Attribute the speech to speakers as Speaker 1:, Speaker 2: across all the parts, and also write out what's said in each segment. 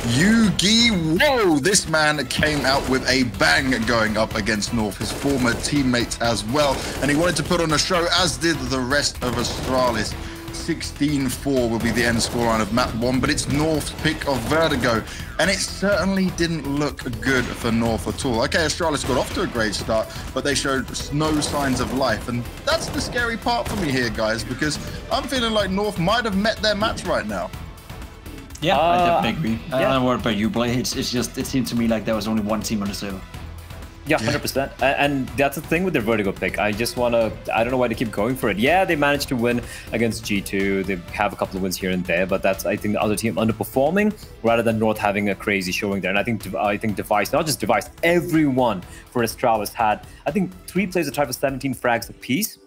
Speaker 1: Yugi. Whoa, this man came out with a bang going up against North, his former teammates as well. And he wanted to put on a show, as did the rest of Astralis. 16-4 will be the end scoreline of map 1, but it's North's pick of Vertigo, and it certainly didn't look good for North at all. Okay, Astralis got off to a great start, but they showed no signs of life, and that's the scary part for me here, guys, because I'm feeling like North might have met their match right now.
Speaker 2: Yeah, I definitely agree. I don't know about you, Blake. It's just, it seemed to me like there was only one team on the server.
Speaker 3: Yeah, 100%. And that's the thing with their Vertigo pick. I just want to, I don't know why they keep going for it. Yeah, they managed to win against G2. They have a couple of wins here and there, but that's, I think, the other team underperforming rather than North having a crazy showing there. And I think Device, not just Device, everyone for Astralis had, I think, 3 players that tried for 17 frags apiece.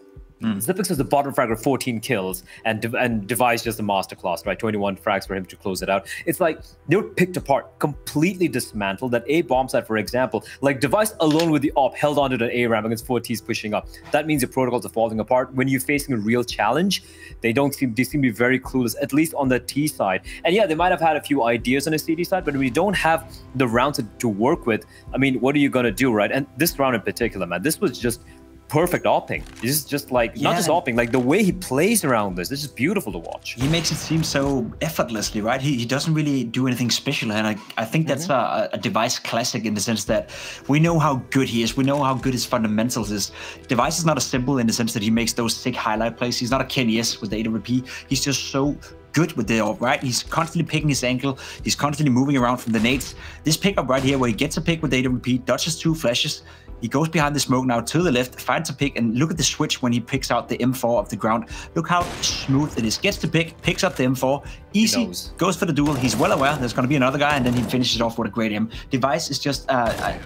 Speaker 3: Xyp9x was the bottom frag with 14 kills, and Device just a masterclass, right? 21 frags for him to close it out. It's like they were picked apart, completely dismantled. That A bomb site, for example, like Device alone with the op held onto the A ramp against 4 Ts pushing up. That means the protocols are falling apart. When you're facing a real challenge, they seem to be very clueless, at least on the T side. And yeah, they might have had a few ideas on the CD side, but when you don't have the round to work with, I mean, what are you gonna do, right? And this round in particular, man, this was just perfect opping. This is just like, not just opping, like the way he plays around this is beautiful to watch.
Speaker 2: He makes it seem so effortlessly, right? He doesn't really do anything special, and I think that's a Device classic in the sense that we know how good he is. We know how good his fundamentals is. Device is not a symbol in the sense that he makes those sick highlight plays. He's not a Kenny S with the AWP. He's just so good with the op, right? He's constantly picking his ankle. He's constantly moving around from the nades. This pickup right here, where he gets a pick with the AWP, dodges 2 flashes. He goes behind the smoke now to the left, finds a pick, and look at the switch when he picks out the M4 off the ground. Look how smooth it is. Gets the pick, picks up the M4, easy, goes for the duel. He's well aware there's going to be another guy, and then he finishes off with a great M. Device is just, I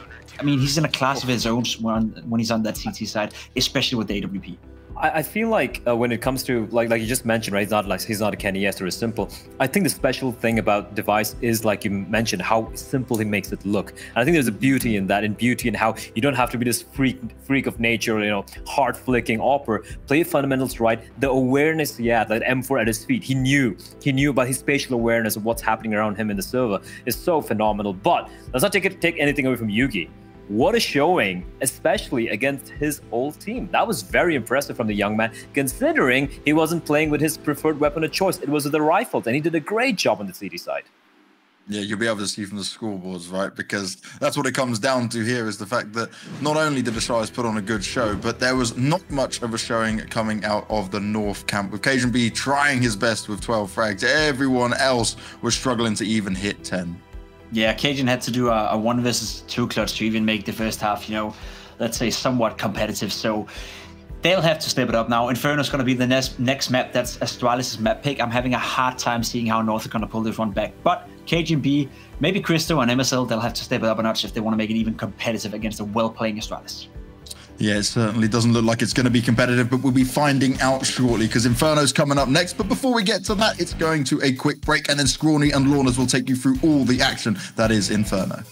Speaker 2: mean, he's in a class of his own when he's on that CT side, especially with the AWP.
Speaker 3: I feel like when it comes to, like you just mentioned, right, he's not a Kenny S or a simple. I think the special thing about Device is, like you mentioned, how simple he makes it look. And I think there's a beauty in that, and how you don't have to be this freak of nature, you know, hard flicking opper. Play fundamentals right. The awareness he had, that M4 at his feet, he knew about his spatial awareness of what's happening around him in the server is so phenomenal. But let's not take anything away from Yugi. What a showing, especially against his old team. That was very impressive from the young man, considering he wasn't playing with his preferred weapon of choice. It was the rifles, and he did a great job on the CD side.
Speaker 1: Yeah, you'll be able to see from the scoreboards, right? Because that's what it comes down to here, is the fact that not only did Astralis put on a good show, but there was not much of a showing coming out of the North camp, with KaJanB trying his best with 12 frags. Everyone else was struggling to even hit 10.
Speaker 2: Yeah, Cajun had to do a 1 versus 2 clutch to even make the first half, you know, let's say somewhat competitive. So they'll have to step it up now. Inferno is going to be the next map. That's Astralis' map pick. I'm having a hard time seeing how North are going to pull this one back. But KaJanB, maybe Christo and MSL, they'll have to step it up a notch if they want to make it even competitive against a well-playing Astralis.
Speaker 1: Yeah, it certainly doesn't look like it's going to be competitive, but we'll be finding out shortly, because Inferno's coming up next. But before we get to that, it's going to a quick break, and then Scrawny and Lornas will take you through all the action that is Inferno.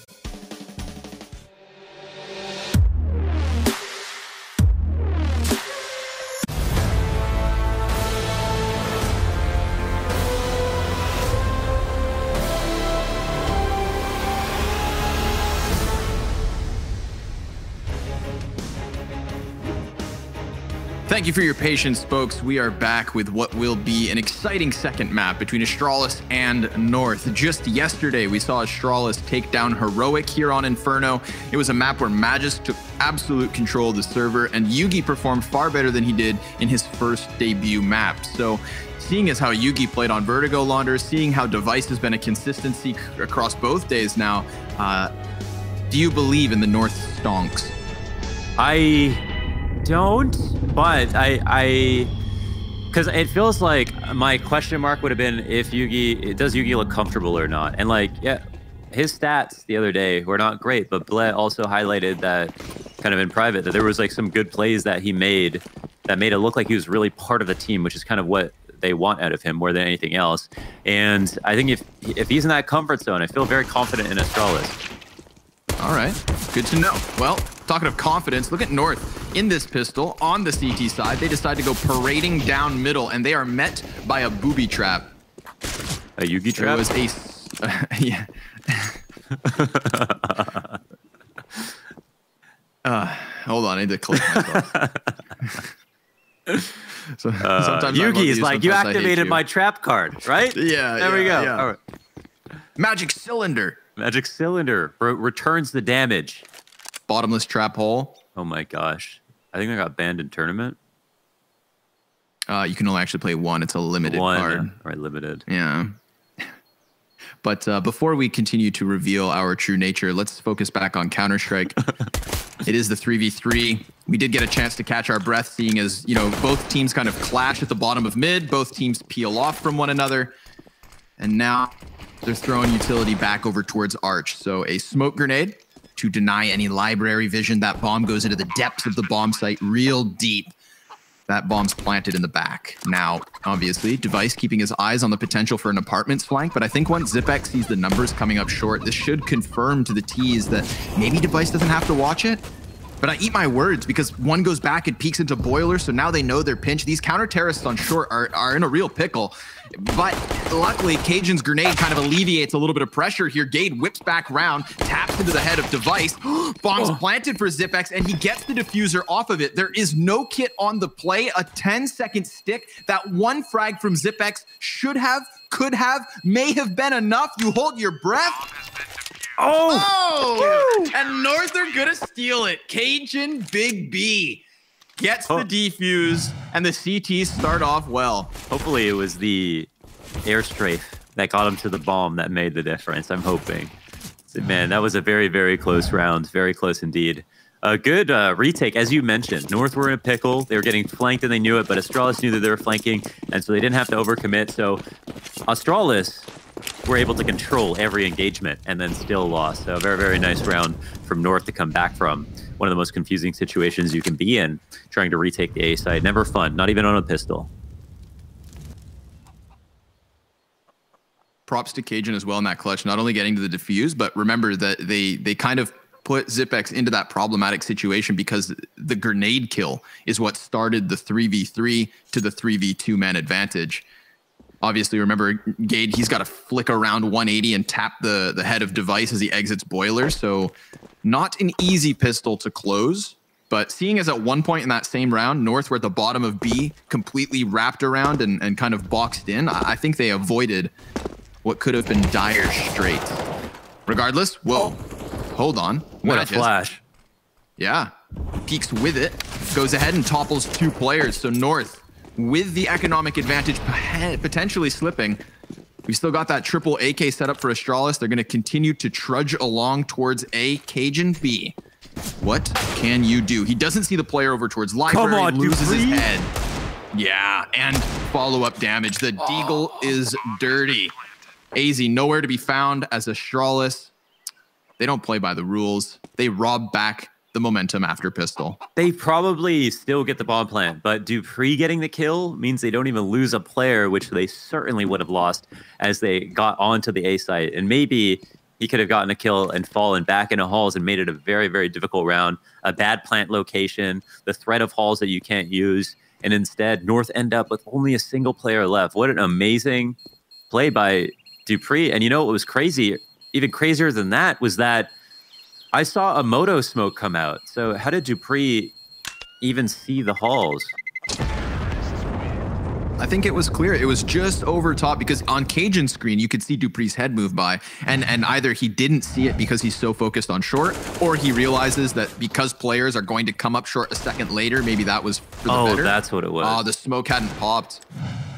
Speaker 4: Thank you for your patience, folks. We are back with what will be an exciting second map between Astralis and North. Just yesterday, we saw Astralis take down Heroic here on Inferno. It was a map where Magus took absolute control of the server, and Yugi performed far better than he did in his first debut map. So, seeing as how Yugi played on Vertigo Launder, seeing how Device has been a consistency across both days now, do you believe in the North stonks?
Speaker 5: I don't, but because it feels like my question mark would have been if does Yugi look comfortable or not? And like, yeah, his stats the other day were not great, but Bled also highlighted that kind of in private that there was like some good plays that he made that made it look like he was really part of the team, which is kind of what they want out of him more than anything else. And I think if he's in that comfort zone, I feel very confident in Astralis.
Speaker 4: All right, good to know. Well, talking of confidence, look at North in this pistol on the CT side. They decide to go parading down middle, and they are met by a booby trap.
Speaker 5: A Yugi trap?
Speaker 4: It was Yeah. Hold on, I need to click myself. Sometimes
Speaker 5: Yugi's like, you activated my trap card, right?
Speaker 4: Yeah,
Speaker 5: there we go.
Speaker 4: Yeah.
Speaker 5: All right.
Speaker 4: Magic cylinder.
Speaker 5: Magic cylinder returns the damage.
Speaker 4: Bottomless trap hole.
Speaker 5: Oh my gosh. I think I got banned in tournament.
Speaker 4: You can only actually play one. It's a limited card.
Speaker 5: Right, limited.
Speaker 4: Yeah. But before we continue to reveal our true nature, let's focus back on Counter-Strike. It is the 3v3. We did get a chance to catch our breath, seeing as, you know, both teams kind of clash at the bottom of mid. Both teams peel off from one another. And now they're throwing utility back over towards Arch. So a smoke grenade to deny any library vision. That bomb goes into the depths of the bomb site real deep. That bomb's planted in the back. Now, obviously, Device keeping his eyes on the potential for an apartments flank, but I think once Zipex sees the numbers coming up short, this should confirm to the T's that maybe Device doesn't have to watch it. But I eat my words, because one goes back and peeks into Boiler, so now they know they're pinched. These counter-terrorists on short are in a real pickle. But luckily, Cajun's grenade kind of alleviates a little bit of pressure here. Gade whips back round, taps into the head of Device. Bombs planted for Zipex, and he gets the diffuser off of it. There is no kit on the play. A 10-second stick. That one frag from Zipex should have, could have, may have been enough. You hold your breath. Oh! And North are gonna steal it. Cajun Big B gets the defuse, and the CTs start off well.
Speaker 5: Hopefully it was the airstrafe that got him to the bomb that made the difference. I'm hoping. So, man, that was a very, very close round. Very close indeed. A good retake, as you mentioned. North were in a pickle. They were getting flanked, and they knew it, but Astralis knew that they were flanking, and so they didn't have to overcommit. So Astralis were able to control every engagement and then still lost. So a very, very nice round from North to come back from. One of the most confusing situations you can be in, trying to retake the A side. Never fun, not even on a pistol.
Speaker 4: Props to Cajun as well in that clutch, not only getting to the defuse, but remember that they kind of put Zipex into that problematic situation because the grenade kill is what started the 3v3 to the 3v2 man advantage. Obviously, remember, Gade, he's got to flick around 180 and tap the head of Device as he exits Boiler. So not an easy pistol to close. But seeing as at one point in that same round, North were at the bottom of B, completely wrapped around and kind of boxed in, I think they avoided what could have been dire straight. Regardless, whoa, hold on.
Speaker 5: What a flash.
Speaker 4: Yeah, peeks with it, goes ahead and topples two players. So North, with the economic advantage potentially slipping, we still got that triple AK set up for Astralis. They're going to continue to trudge along towards A. Cajun B. What can you do? He doesn't see the player over towards Library.
Speaker 5: Come on,
Speaker 4: loses
Speaker 5: Dupree.
Speaker 4: his head. Yeah, and follow-up damage. The Deagle is dirty. AZ nowhere to be found as Astralis. They don't play by the rules. They rob back the momentum after pistol.
Speaker 5: They probably still get the bomb plant, but Dupree getting the kill means they don't even lose a player, which they certainly would have lost as they got onto the A site. And maybe he could have gotten a kill and fallen back into halls and made it a very, very difficult round. A bad plant location, the threat of halls that you can't use, and instead North end up with only a single player left. What an amazing play by Dupree. And you know what was crazy? Even crazier than that was that I saw a moto smoke come out. So how did Dupree even see the halls?
Speaker 4: I think it was clear. It was just over top because on Cajun's screen, you could see Dupree's head move by. And either he didn't see it because he's so focused on short, or he realizes that because players are going to come up short a second later, maybe that was for the better.
Speaker 5: Oh, that's what it was.
Speaker 4: Oh, the smoke hadn't popped.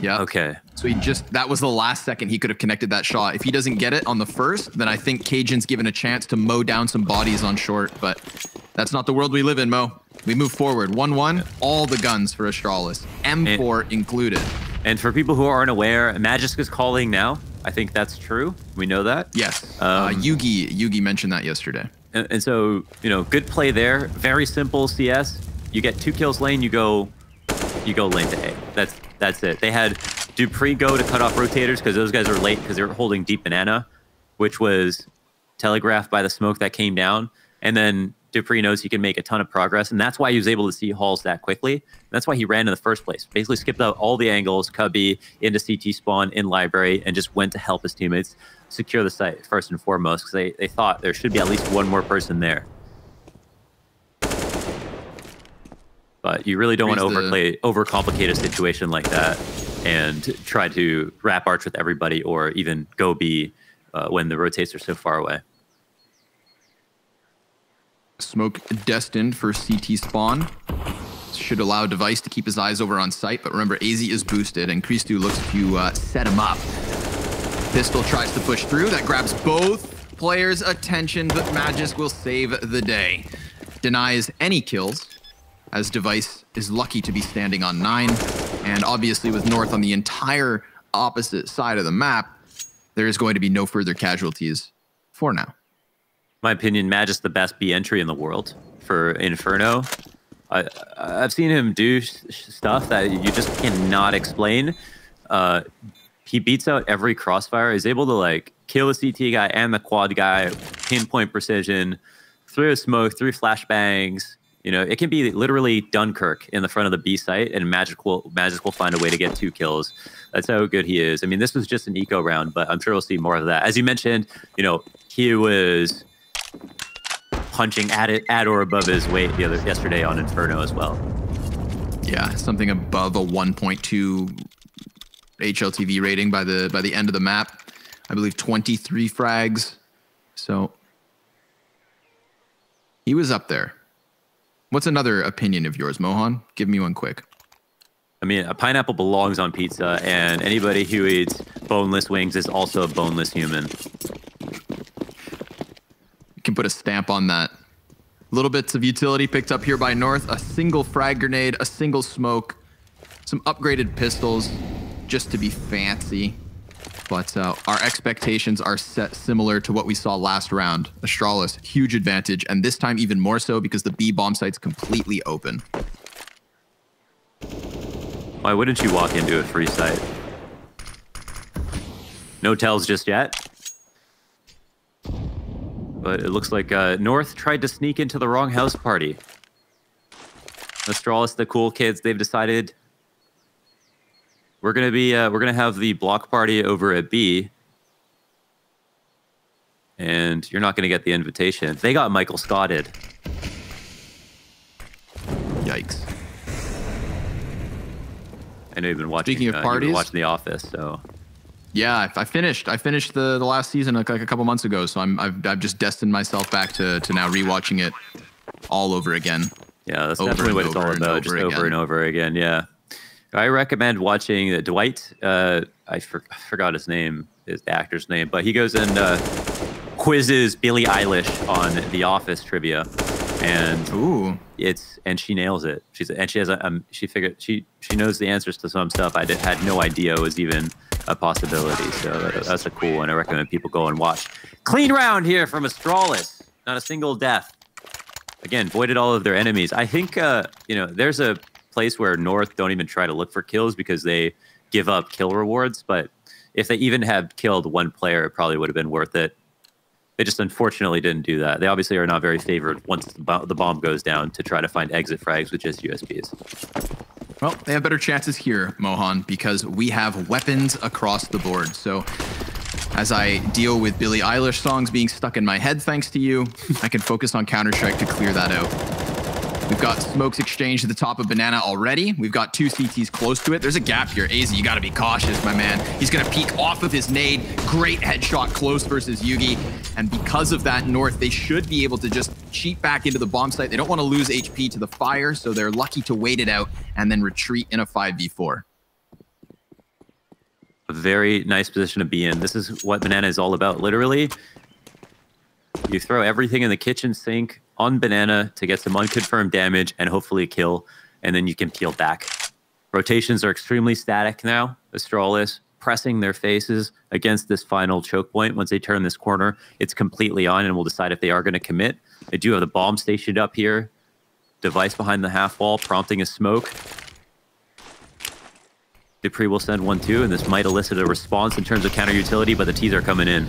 Speaker 4: Yeah.
Speaker 5: Okay.
Speaker 4: So that was the last second he could have connected that shot. If he doesn't get it on the first, then I think Cajun's given a chance to mow down some bodies on short, but that's not the world we live in, Mo. We move forward. 1-1, all the guns for Astralis, M4 included.
Speaker 5: And for people who aren't aware, Magisk is calling now. I think that's true. We know that.
Speaker 4: Yes. Yugi mentioned that yesterday.
Speaker 5: And so, you know, good play there. Very simple CS. You get 2 kills lane, you go lane to A. That's it. They had Dupree go to cut off rotators because those guys are late because they were holding deep banana, which was telegraphed by the smoke that came down. And then Dupree knows he can make a ton of progress, and that's why he was able to see halls that quickly. That's why he ran in the first place. Basically skipped out all the angles, Cubby, into CT spawn, in library, and just went to help his teammates. secure the site first and foremost, because they thought there should be at least one more person there. But you really don't want to overcomplicate a situation like that and try to wrap arch with everybody or even go B when the rotates are so far away.
Speaker 4: Smoke destined for CT spawn. Should allow Device to keep his eyes over on site, but remember, AZ is boosted, and Christu looks to set him up. Pistol tries to push through. That grabs both players' attention, but Magisk will save the day. Denies any kills, as Device is lucky to be standing on 9. And obviously with North on the entire opposite side of the map, there is going to be no further casualties for now.
Speaker 5: My opinion, Magisk the best B entry in the world for Inferno. I've seen him do stuff that you just cannot explain. He beats out every crossfire. He's able to like kill the CT guy and the quad guy, pinpoint precision, through smoke, through flashbangs. You know, it can be literally Dunkirk in the front of the B site, and Magisk will find a way to get 2 kills. That's how good he is. I mean, this was just an eco round, but I'm sure we'll see more of that. As you mentioned, you know, he was punching at or above his weight yesterday on Inferno as well.
Speaker 4: Yeah, something above a 1.2 HLTV rating by the end of the map. I believe 23 frags. So he was up there. What's another opinion of yours, Mohan? Give me one quick.
Speaker 5: I mean, a pineapple belongs on pizza, and anybody who eats boneless wings is also a boneless human.
Speaker 4: You can put a stamp on that. Little bits of utility picked up here by North. A single frag grenade, a single smoke, some upgraded pistols, just to be fancy. But our expectations are set similar to what we saw last round. Astralis, huge advantage, and this time even more so because the B bomb site's completely open.
Speaker 5: Why wouldn't you walk into a free site? No tells just yet. But it looks like North tried to sneak into the wrong house party. Astralis, the cool kids, they've decided we're gonna have the block party over at B, and you're not gonna get the invitation. They got Michael Scotted.
Speaker 4: Yikes!
Speaker 5: I know you've been watching.
Speaker 4: Speaking of parties,
Speaker 5: watching The Office, so
Speaker 4: yeah, I finished the last season like a couple months ago, so I've just destined myself back to now rewatching it all over again.
Speaker 5: Yeah, that's definitely what it's all about, just over and over again. Yeah. I recommend watching Dwight. I forgot his name, the actor's name, but he goes and quizzes Billie Eilish on The Office trivia, and she nails it. She knows the answers to some stuff I had no idea was even a possibility. So that's a cool one. I recommend people go and watch. Clean round here from Astralis. Not a single death. Again, voided all of their enemies. I think you know, there's a place where North don't even try to look for kills because they give up kill rewards, but if they even had killed one player, it probably would have been worth it. They just unfortunately didn't do that. They obviously are not very favored once the bomb goes down to try to find exit frags with just USBs.
Speaker 4: Well, they have better chances here, Mohan, because we have weapons across the board. So as I deal with Billie Eilish songs being stuck in my head thanks to you, I can focus on Counter-Strike to clear that out. We've got smokes exchanged at the top of Banana already. We've got 2 CTs close to it. There's a gap here. AZ, you got to be cautious, my man. He's going to peek off of his nade. Great headshot close versus Yugi. And because of that, North, they should be able to just cheat back into the bomb site. They don't want to lose HP to the fire, so they're lucky to wait it out and then retreat in a 5v4.
Speaker 5: A very nice position to be in. This is what Banana is all about. Literally, you throw everything in the kitchen sink on Banana to get some unconfirmed damage and hopefully a kill, and then you can peel back. Rotations are extremely static now. Astralis pressing their faces against this final choke point. Once they turn this corner, it's completely on, and we'll decide if they are going to commit. They do have the bomb stationed up here. Device behind the half wall, prompting a smoke. Dupree will send 1-2, and this might elicit a response in terms of counter utility, but the T's are coming in.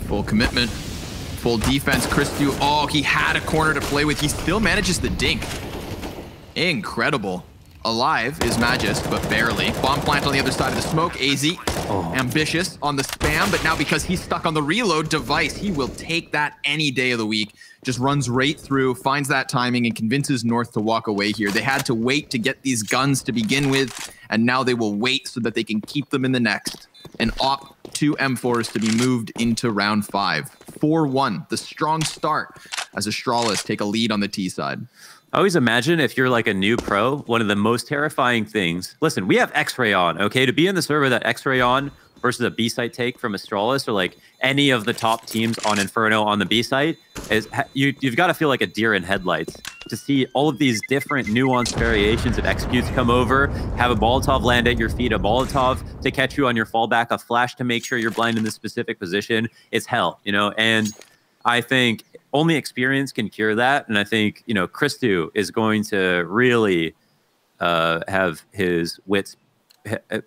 Speaker 4: Full commitment. Full defense. Christu, oh, he had a corner to play with. He still manages the dink. Incredible. Alive is Magist, but barely. Bomb plant on the other side of the smoke. AZ, ambitious on the spam, but now because he's stuck on the reload device, he will take that any day of the week. Just runs right through, finds that timing, and convinces North to walk away here. They had to wait to get these guns to begin with, and now they will wait so that they can keep them in the next. And opt 2 M4s to be moved into round 5. 4-1, the strong start as Astralis take a lead on the T side.
Speaker 5: I always imagine if you're like a new pro, one of the most terrifying things. Listen, we have X-Ray on, okay? To be in the server that X-Ray on versus a B-site take from Astralis or like any of the top teams on Inferno on the B-site, is you've got to feel like a deer in headlights to see all of these different nuanced variations of executes come over, have a Molotov land at your feet, a Molotov to catch you on your fallback, a flash to make sure you're blind in this specific position. It's hell, you know? And I think only experience can cure that. And I think, you know, Christu is going to really have his wits,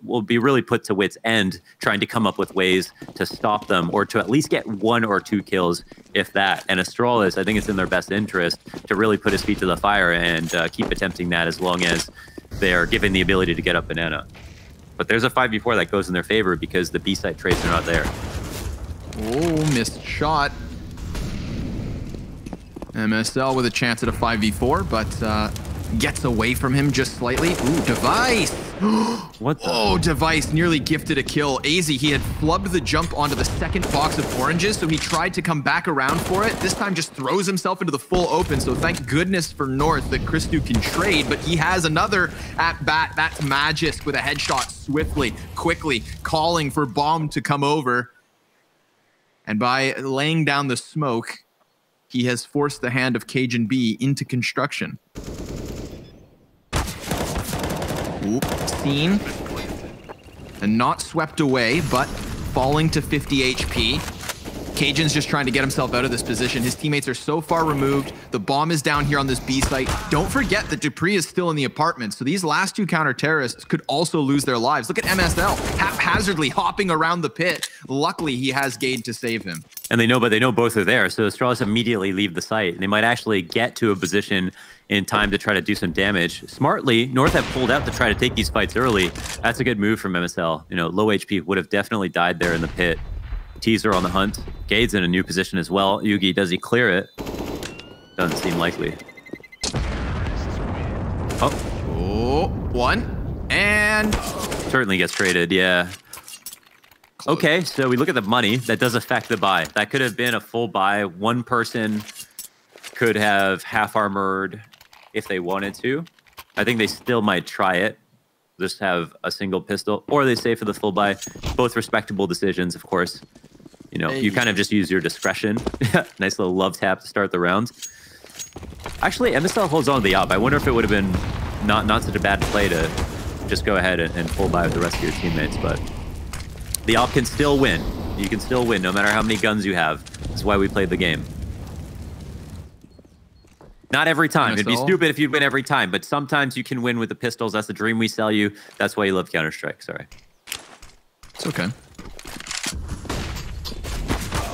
Speaker 5: will be really put to wits end trying to come up with ways to stop them or to at least get 1 or 2 kills, if that. And Astralis, I think it's in their best interest to really put his feet to the fire and keep attempting that as long as they're given the ability to get up banana. But there's a 5v4 that goes in their favor because the B-site trades are not there.
Speaker 4: Oh, missed shot. MSL with a chance at a 5v4, but gets away from him just slightly. Ooh, Device!
Speaker 5: What the?
Speaker 4: Oh, Device nearly gifted a kill. AZ, he had flubbed the jump onto the second box of oranges, so he tried to come back around for it. This time just throws himself into the full open, so thank goodness for North that Christu can trade, but he has another at bat. That's Magist with a headshot swiftly, quickly, calling for Bomb to come over. And by laying down the smoke, he has forced the hand of Cajun B into construction. Oop, seen. And not swept away, but falling to 50 HP. Cajun's just trying to get himself out of this position. His teammates are so far removed. The bomb is down here on this B site. Don't forget that Dupree is still in the apartment, so these last 2 counter-terrorists could also lose their lives. Look at MSL, haphazardly hopping around the pit. Luckily, he has Gade to save him.
Speaker 5: And they know, but they know both are there, so Astralis immediately leave the site. And they might actually get to a position in time to try to do some damage. Smartly, North have pulled out to try to take these fights early. That's a good move from MSL. You know, low HP would have definitely died there in the pit. Teaser on the hunt. Gade's in a new position as well. Yugi, does he clear it? Doesn't seem likely.
Speaker 4: Oh, 1. And...
Speaker 5: certainly gets traded, yeah.
Speaker 4: Close.
Speaker 5: Okay, so we look at the money. That does affect the buy. That could have been a full buy. One person could have half armored if they wanted to. I think they still might try it. Just have a single pistol, or they say for the full buy. Both respectable decisions, of course. You know, you kind of just use your discretion. Nice little love tap to start the rounds. Actually, MSL holds on to the op. I wonder if it would have been not such a bad play to just go ahead and full buy with the rest of your teammates, but the op can still win. You can still win no matter how many guns you have. That's why we played the game. Not every time. It'd be stupid if you'd win every time, but sometimes you can win with the pistols. That's the dream we sell you. That's why you love Counter-Strike. Sorry.
Speaker 4: It's okay.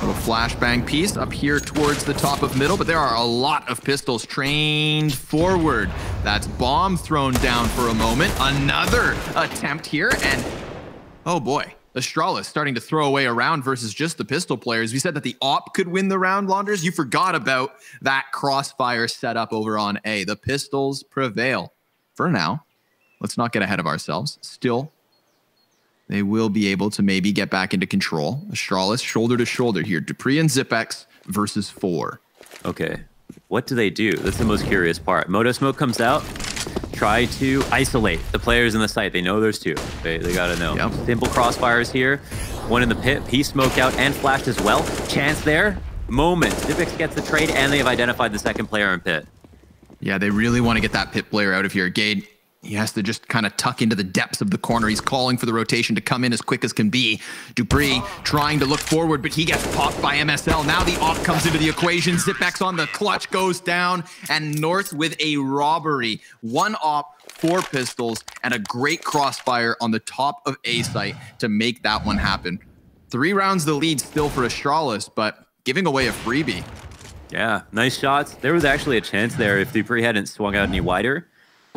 Speaker 4: Little flashbang piece up here towards the top of middle, but there are a lot of pistols trained forward. That's bomb thrown down for a moment. Another attempt here, and oh boy. Astralis starting to throw away a round versus just the pistol players. We said that the op could win the round, Launders. You forgot about that crossfire setup over on A. The pistols prevail. For now, let's not get ahead of ourselves. Still, they will be able to maybe get back into control. Astralis shoulder to shoulder here. Dupree and Zipex versus 4.
Speaker 5: Okay. What do they do? That's the most curious part. Moto Smoke comes out. Try to isolate the players in the site. They know there's 2. They got to know. Yep. Simple crossfires here. One in the pit. He smoked out and flashed as well. Chance there. Moment. Zipex gets the trade, and they have identified the second player in pit.
Speaker 4: Yeah, they really want to get that pit player out of here. Gade, he has to just kind of tuck into the depths of the corner. He's calling for the rotation to come in as quick as can be. Dupree trying to look forward, but he gets popped by MSL. Now the op comes into the equation. Zipex on the clutch goes down, and North with a robbery. 1 op, 4 pistols, and a great crossfire on the top of A site to make that one happen. 3 rounds the lead still for Astralis, but giving away a freebie.
Speaker 5: Yeah, nice shots. There was actually a chance there if Dupree hadn't swung out any wider.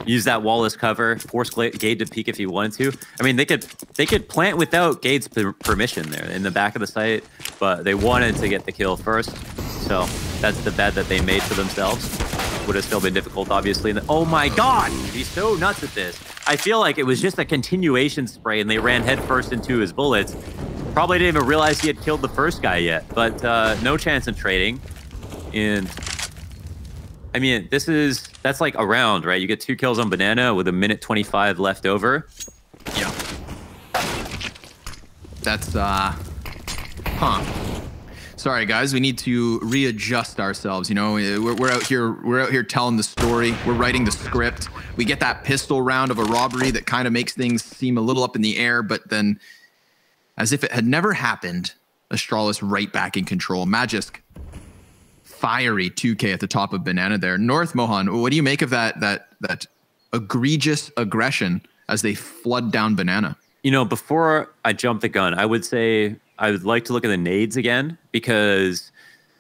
Speaker 5: use that wall as cover, force Gade to peek if he wanted to. I mean, they could plant without Gade's permission there in the back of the site, but they wanted to get the kill first. So that's the bet that they made for themselves. Would have still been difficult, obviously. Oh my God, he's so nuts at this. I feel like it was just a continuation spray and they ran headfirst into his bullets. Probably didn't even realize he had killed the first guy yet, but no chance in trading. And I mean, that's like a round, right? You get 2 kills on Banana with 1:25 left over.
Speaker 4: Yeah. That's, Sorry, guys. We need to readjust ourselves. You know, we're out here telling the story. We're writing the script. We get that pistol round of a robbery that kind of makes things seem a little up in the air, but then, as if it had never happened, Astralis right back in control. Magisk, fiery 2K at the top of Banana there. North, Mohan, what do you make of that egregious aggression as they flood down Banana?
Speaker 5: You know, before I jump the gun, I would say I would like to look at the nades again, because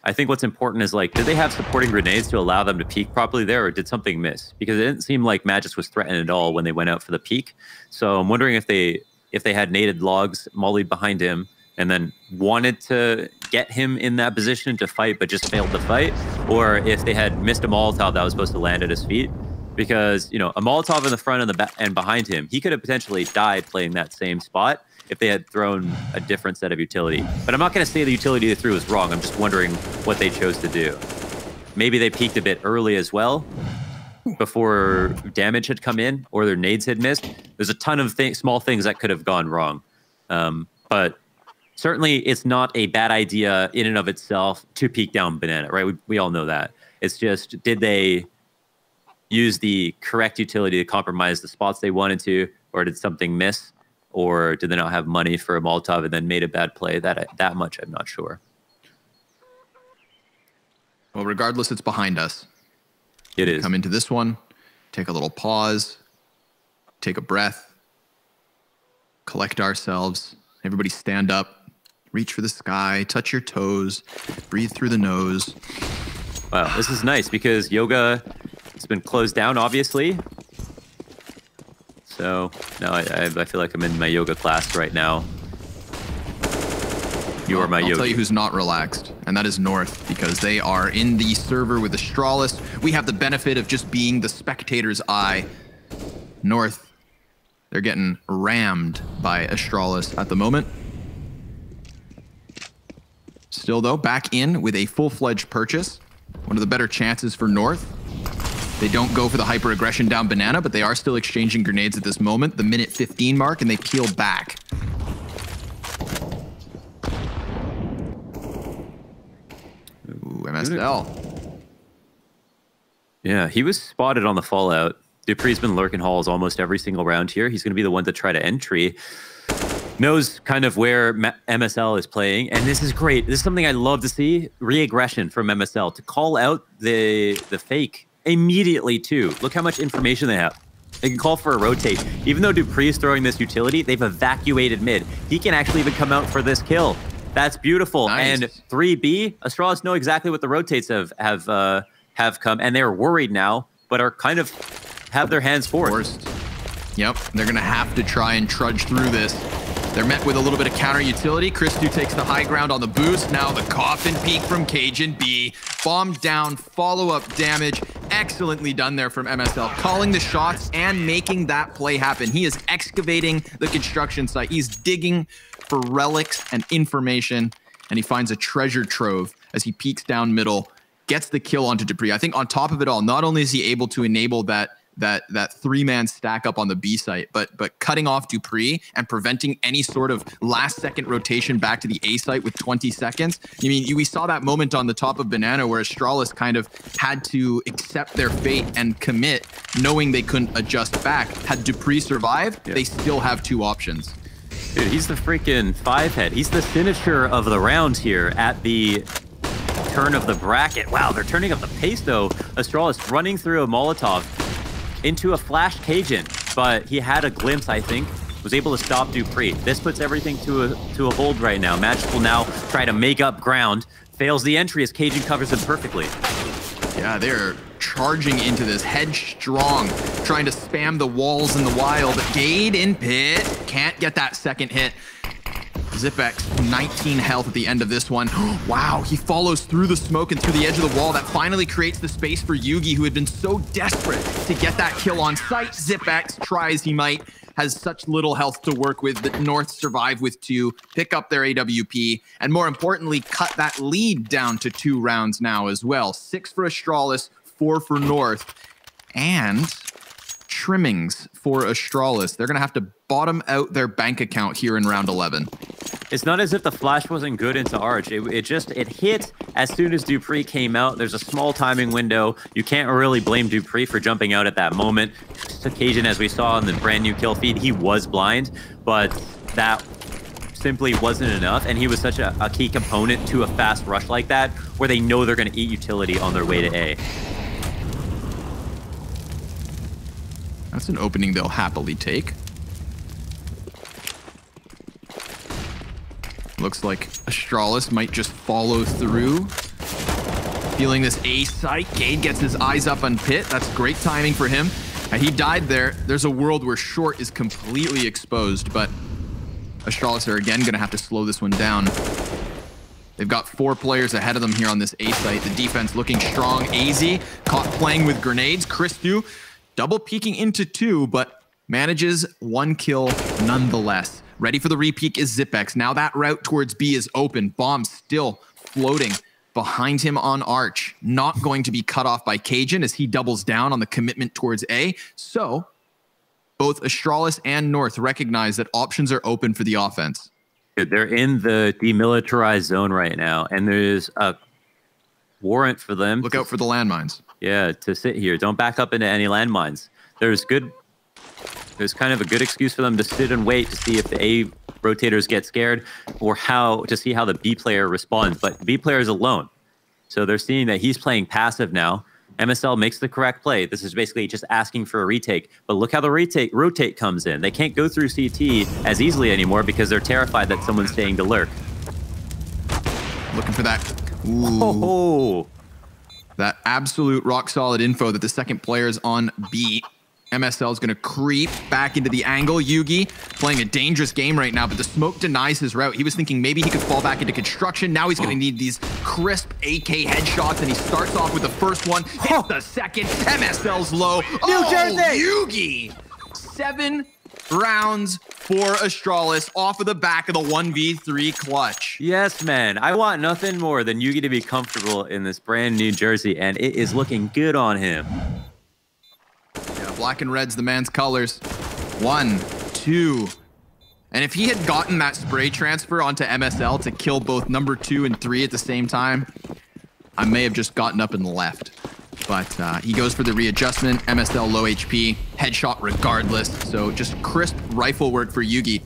Speaker 5: I think what's important is, like, did they have supporting grenades to allow them to peek properly there, or did something miss? Because it didn't seem like Magisk was threatened at all when they went out for the peek. So I'm wondering if they had naded logs mollied behind him and then wanted to get him in that position to fight but just failed to fight, or if they had missed a Molotov that was supposed to land at his feet. Because, you know, a Molotov in the front and the back and behind him, he could have potentially died playing that same spot if they had thrown a different set of utility. But I'm not going to say the utility they threw was wrong. I'm just wondering what they chose to do. Maybe they peeked a bit early as well, before damage had come in or their nades had missed. There's a ton of small things that could have gone wrong. But certainly it's not a bad idea in and of itself to peek down Banana, right? We all know that. It's just, did they use the correct utility to compromise the spots they wanted to, or did something miss? Or did they not have money for a Molotov and then made a bad play? That much I'm not sure.
Speaker 4: Well, regardless, it's behind us.
Speaker 5: It is.
Speaker 4: Come into this one, take a little pause, take a breath, collect ourselves. Everybody stand up, reach for the sky, touch your toes, breathe through the nose.
Speaker 5: Wow, this is nice because yoga has been closed down, obviously. So now I feel like I'm in my yoga class right now. You are my yogi.
Speaker 4: I'll tell you who's not relaxed, and that is North, because they are in the server with Astralis. We have the benefit of just being the spectator's eye. North, they're getting rammed by Astralis at the moment. Still, though, back in with a full-fledged purchase. One of the better chances for North. They don't go for the hyper-aggression down Banana, but they are still exchanging grenades at this moment, the minute 15 mark, and they peel back. Ooh, MSL.
Speaker 5: Yeah, he was spotted on the Fallout. Dupree's been lurking halls almost every single round here. He's going to be the one to try to entry. Knows kind of where MSL is playing, and this is great. This is something I love to see, re-aggression from MSL, to call out the fake immediately too. Look how much information they have. They can call for a rotate. Even though Dupree is throwing this utility, they've evacuated mid. He can actually even come out for this kill. That's beautiful.
Speaker 4: Nice.
Speaker 5: And 3B, Astralis know exactly what the rotates have come, and they're worried now, but are kind of have their hands forced.
Speaker 4: Yep, they're gonna have to try and trudge through this. They're met with a little bit of counter utility. Christu takes the high ground on the boost. Now the coffin peek from Cajun B. Bomb down, follow-up damage. Excellently done there from MSL. Calling the shots and making that play happen. He is excavating the construction site. He's digging for relics and information, and he finds a treasure trove as he peeks down middle, gets the kill onto Dupree. I think on top of it all, not only is he able to enable that three-man stack up on the B site, but cutting off Dupree and preventing any sort of last-second rotation back to the A site with 20 seconds. I mean, we saw that moment on the top of Banana where Astralis kind of had to accept their fate and commit, knowing they couldn't adjust back. Had Dupree survived, they still have two options.
Speaker 5: Dude, he's the freaking 5-head. He's the signature of the round here at the turn of the bracket. Wow, they're turning up the pace, though. Astralis running through a Molotov into a flash Cajun, but he had a glimpse, I think, was able to stop Dupree. This puts everything to a hold right now. Magic will now try to make up ground. Fails the entry as Cajun covers him perfectly.
Speaker 4: Yeah, they're charging into this headstrong, trying to spam the walls in the wild. Gade in pit, can't get that second hit. Zipex, 19 health at the end of this one. Wow, he follows through the smoke and through the edge of the wall. That finally creates the space for Yugi, who had been so desperate to get that kill on sight. Zipex tries he might, has such little health to work with that North survive with 2, pick up their AWP, and more importantly, cut that lead down to 2 rounds now as well. 6 for Astralis, 4 for North, and trimmings for Astralis. They're going to have to bottom out their bank account here in round 11.
Speaker 5: It's not as if the flash wasn't good into Arch. It hit as soon as Dupree came out. There's a small timing window. You can't really blame Dupree for jumping out at that moment. This occasion, as we saw in the brand new kill feed, he was blind, but that simply wasn't enough. And he was such a key component to a fast rush like that, where they know they're going to eat utility on their way to A.
Speaker 4: That's an opening they'll happily take. Looks like Astralis might just follow through. Feeling this A site. Gade gets his eyes up on pit. That's great timing for him. He died there. There's a world where short is completely exposed, but Astralis are again going to have to slow this one down. They've got 4 players ahead of them here on this A site. The defense looking strong. AZ caught playing with grenades. Christu double peeking into 2, but manages 1 kill nonetheless. Ready for the repeak is Zipex. Now that route towards B is open. Bomb still floating behind him on Arch. Not going to be cut off by Cajun as he doubles down on the commitment towards A. So both Astralis and North recognize that options are open for the offense.
Speaker 5: They're in the demilitarized zone right now, and there's a warrant for them.
Speaker 4: Look out for the landmines.
Speaker 5: Yeah, to sit here. Don't back up into any landmines. There's kind of a good excuse for them to sit and wait to see if the A rotators get scared, or to see how the B player responds. But the B player is alone. So they're seeing that he's playing passive now. MSL makes the correct play. This is basically just asking for a retake. But look how the rotate comes in. They can't go through CT as easily anymore because they're terrified that someone's staying to lurk.
Speaker 4: Looking for that. Ooh.
Speaker 5: Oh.
Speaker 4: That absolute rock solid info that the second player is on B. MSL is going to creep back into the angle. Yugi playing a dangerous game right now, but the smoke denies his route. He was thinking maybe he could fall back into construction. Now he's going to need these crisp AK headshots, and he starts off with the first one, hits the second. MSL's low.
Speaker 5: New Jersey!
Speaker 4: Yugi! 7 rounds for Astralis off of the back of the 1v3 clutch.
Speaker 5: Yes, man. I want nothing more than Yugi to be comfortable in this brand new jersey, and it is looking good on him.
Speaker 4: Yeah, black and red's the man's colors. 1, 2. And if he had gotten that spray transfer onto MSL to kill both number 2 and 3 at the same time, I may have just gotten up and left. But he goes for the readjustment. MSL low HP, headshot regardless. So just crisp rifle work for Yugi.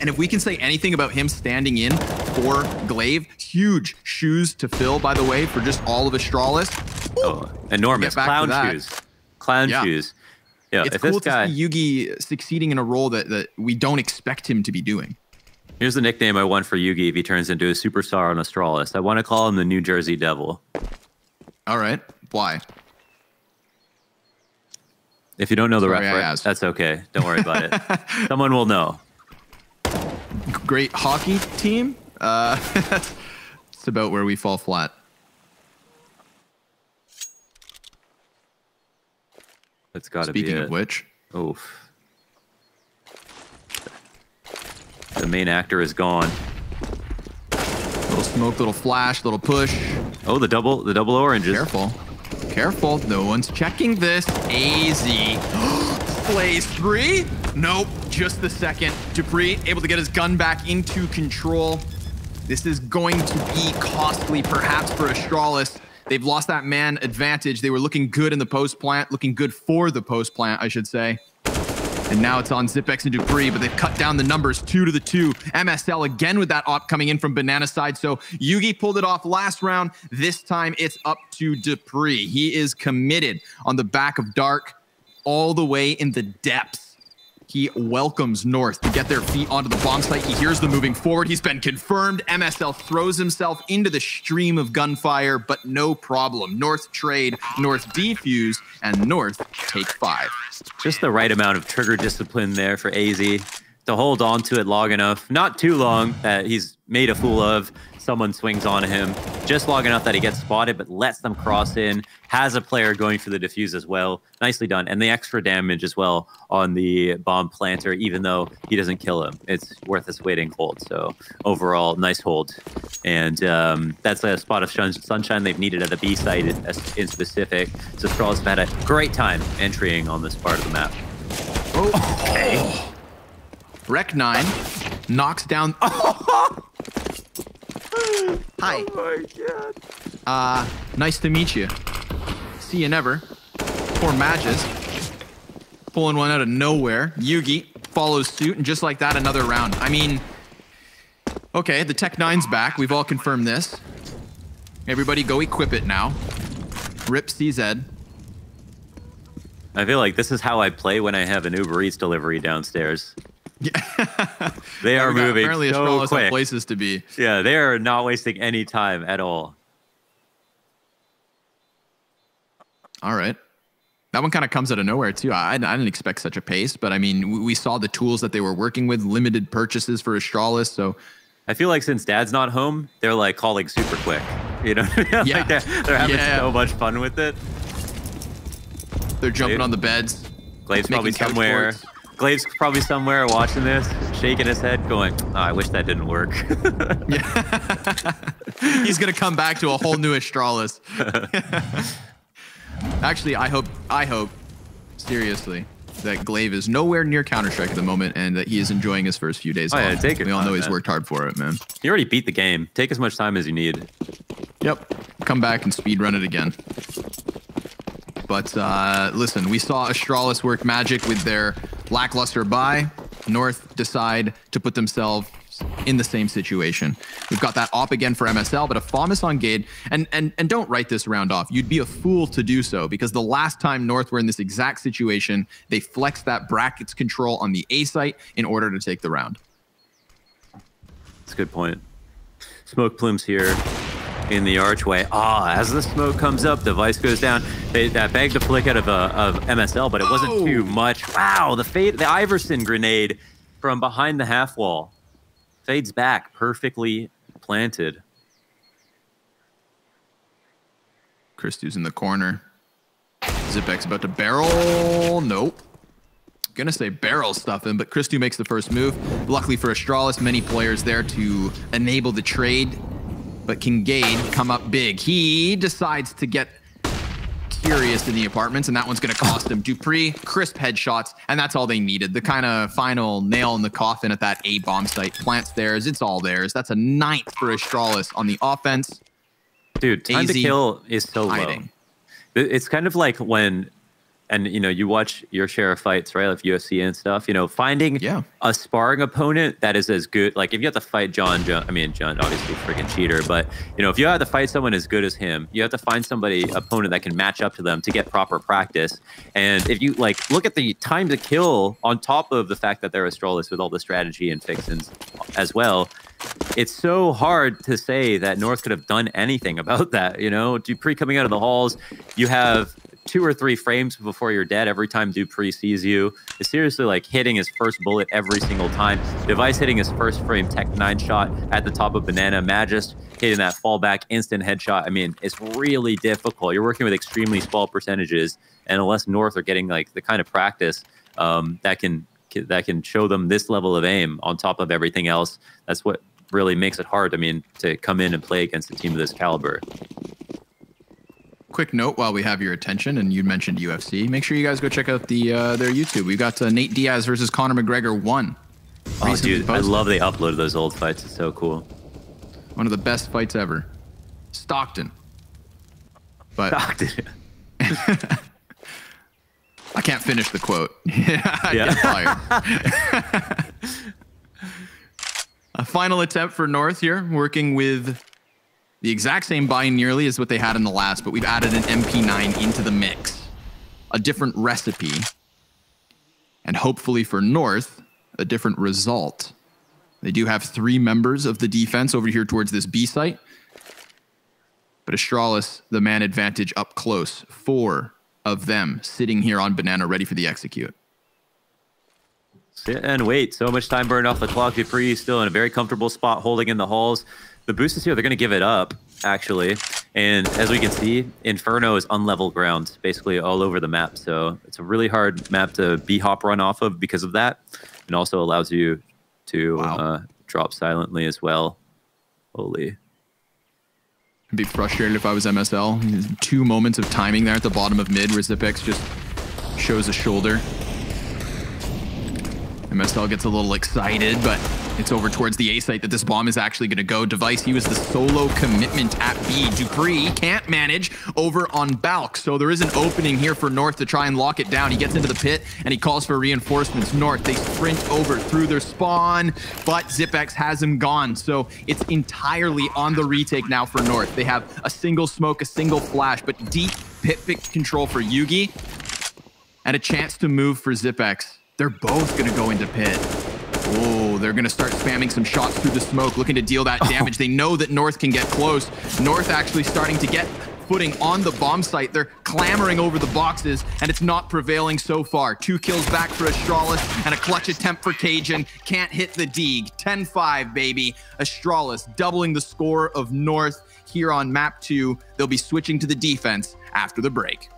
Speaker 4: And if we can say anything about him standing in for Glaive, huge shoes to fill, by the way, for just all of Astralis.
Speaker 5: Oh, enormous. Clown shoes. Clown shoes. Yeah,
Speaker 4: it's
Speaker 5: if
Speaker 4: cool
Speaker 5: this guy,
Speaker 4: to see Yugi succeeding in a role that we don't expect him to be doing.
Speaker 5: Here's the nickname I want for Yugi if he turns into a superstar on Astralis. I want to call him the New Jersey Devil.
Speaker 4: All right. Why?
Speaker 5: If you don't know the reference, that's okay. Don't worry about it. Someone will know.
Speaker 4: Great hockey team. It's about where we fall flat.
Speaker 5: That's got to be it.
Speaker 4: Speaking of which.
Speaker 5: Oof. The main actor is gone.
Speaker 4: Little smoke, little flash, little push.
Speaker 5: Oh, the double oranges.
Speaker 4: Careful. Careful. No one's checking this. AZ. Plays 3. Nope. Just the second. Dupree able to get his gun back into control. This is going to be costly, perhaps, for Astralis. They've lost that man advantage. They were looking good in the post plant, looking good for the post plant, I should say. And now it's on Zipex and Dupree, but they've cut down the numbers 2 to 2. MSL again with that op coming in from Banana side. So Yugi pulled it off last round. This time it's up to Dupree. He is committed on the back of Dark all the way in the depths. He welcomes North to get their feet onto the bomb site. He hears them moving forward. He's been confirmed. MSL throws himself into the stream of gunfire, but no problem. North trade, North defuse, and North take 5.
Speaker 5: Just the right amount of trigger discipline there for AZ to hold on to it long enough. Not too long that he's made a fool of. Someone swings on him. Just long enough that he gets spotted, but lets them cross in. Has a player going for the defuse as well. Nicely done. And the extra damage as well on the bomb planter, even though he doesn't kill him. It's worth its weight in gold. So overall, nice hold. And that's a spot of sunshine they've needed at the B site in specific. So Astralis have had a great time entering on this part of the map.
Speaker 4: Oh, okay. Rec 9 knocks down... Hi.
Speaker 5: Oh my god.
Speaker 4: Nice to meet you. See you never. Poor Magus. Pulling one out of nowhere. Yugi follows suit, and just like that, another round. I mean, okay, the Tech 9's back. We've all confirmed this. Everybody go equip it now. Rip CZ.
Speaker 5: I feel like this is how I play when I have an Uber Eats delivery downstairs.
Speaker 4: Yeah.
Speaker 5: They are moving
Speaker 4: apparently
Speaker 5: so
Speaker 4: Astralis
Speaker 5: quick.
Speaker 4: have places to be.
Speaker 5: Yeah, they are not wasting any time at all.
Speaker 4: All right. That one kind of comes out of nowhere, too. I didn't expect such a pace, but I mean, we saw the tools that they were working with, limited purchases for Astralis, so...
Speaker 5: I feel like since Dad's not home, they're like calling super quick. You know,
Speaker 4: Yeah.
Speaker 5: like they're having so much fun with it.
Speaker 4: They're jumping on the beds.
Speaker 5: Glade's probably
Speaker 4: making couch
Speaker 5: somewhere.
Speaker 4: forts.
Speaker 5: Glade's probably somewhere watching this, shaking his head, going, "Oh, I wish that didn't work."
Speaker 4: Yeah. He's gonna come back to a whole new Astralis. Actually, I hope, seriously, that Glaive is nowhere near Counter-Strike at the moment and that he is enjoying his first few days off.
Speaker 5: Yeah, take your
Speaker 4: We all
Speaker 5: time,
Speaker 4: know he's
Speaker 5: man.
Speaker 4: worked hard for it, man.
Speaker 5: You already beat the game. Take as much time as you need.
Speaker 4: Yep. Come back and speed run it again. But listen, we saw Astralis work magic with their lackluster buy. North decide to put themselves in the same situation. We've got that op again for MSL, but a FAMAS on Gade. And don't write this round off. You'd be a fool to do so, because the last time North were in this exact situation, they flexed that brackets control on the A site in order to take the round.
Speaker 5: That's a good point. Smoke plumes here in the archway. As the smoke comes up, device goes down. That bagged the flick out of MSL, but it wasn't too much. Wow, the Iverson grenade from behind the half wall fades back, perfectly planted.
Speaker 4: Christu's in the corner. Zipek's about to barrel. Nope. Gonna say barrel stuff him, but Christu makes the first move. Luckily for Astralis, many players there to enable the trade. But can Gade come up big? He decides to get curious in the apartments, and that one's going to cost him. Dupree, crisp headshots, and that's all they needed. The kind of final nail in the coffin at that A bomb site. Plants theirs. It's all theirs. That's a 9th for Astralis on the offense.
Speaker 5: Dude, time to kill is so
Speaker 4: hiding.
Speaker 5: low. It's kind of like when... And, you know, you watch your share of fights, right? Like UFC and stuff, you know, finding a sparring opponent that is as good. Like if you have to fight John, obviously freaking cheater, but, you know, if you have to fight someone as good as him, you have to find opponent that can match up to them to get proper practice. And if you like, look at the time to kill on top of the fact that they're Astralis with all the strategy and fixins as well. It's so hard to say that North could have done anything about that. You know, Dupree coming out of the halls, you have 2 or 3 frames before you're dead every time Dupree sees you. It's seriously like hitting his first bullet every single time. Device hitting his first frame Tech 9 shot at the top of Banana. Magist hitting that fallback instant headshot. I mean, it's really difficult. You're working with extremely small percentages, and unless North are getting like the kind of practice that can show them this level of aim on top of everything else, that's what really makes it hard, I mean, to come in and play against a team of this caliber.
Speaker 4: Quick note while we have your attention, and you mentioned UFC, make sure you guys go check out their YouTube. We've got Nate Diaz versus Conor McGregor 1.
Speaker 5: Oh, dude, I love they uploaded those old fights. It's so cool.
Speaker 4: One of the best fights ever. Stockton. But
Speaker 5: Stockton.
Speaker 4: I can't finish the quote. I get fired. A final attempt for North here, working with the exact same buy nearly as what they had in the last, but we've added an MP9 into the mix. A different recipe. And hopefully for North, a different result. They do have 3 members of the defense over here towards this B site. But Astralis, the man advantage up close. 4 of them sitting here on Banana ready for the execute.
Speaker 5: Sit and wait. So much time burned off the clock. Dupree still in a very comfortable spot holding in the halls. The boost is here. They're going to give it up, actually. And as we can see, Inferno is unlevel ground, basically all over the map. So it's a really hard map to B-hop run off of because of that. And also allows you to drop silently as well. Holy.
Speaker 4: I'd be frustrated if I was MSL. 2 moments of timing there at the bottom of mid where Zipex just shows a shoulder. MSL gets a little excited, but it's over towards the A site that this bomb is actually going to go. Device, he was the solo commitment at B. Dupree can't manage over on Balk, so there is an opening here for North to try and lock it down. He gets into the pit, and he calls for reinforcements. North, they sprint over through their spawn, but Zipex has him gone, so it's entirely on the retake now for North. They have a single smoke, a single flash, but deep pit control for Yugi, and a chance to move for Zipex. They're both going to go into pit. Oh, they're going to start spamming some shots through the smoke, looking to deal that damage. They know that North can get close. North actually starting to get footing on the bomb site. They're clambering over the boxes, and it's not prevailing so far. 2 kills back for Astralis, and a clutch attempt for Cajun. Can't hit the Deeg. 10-5, baby. Astralis doubling the score of North here on map 2. They'll be switching to the defense after the break.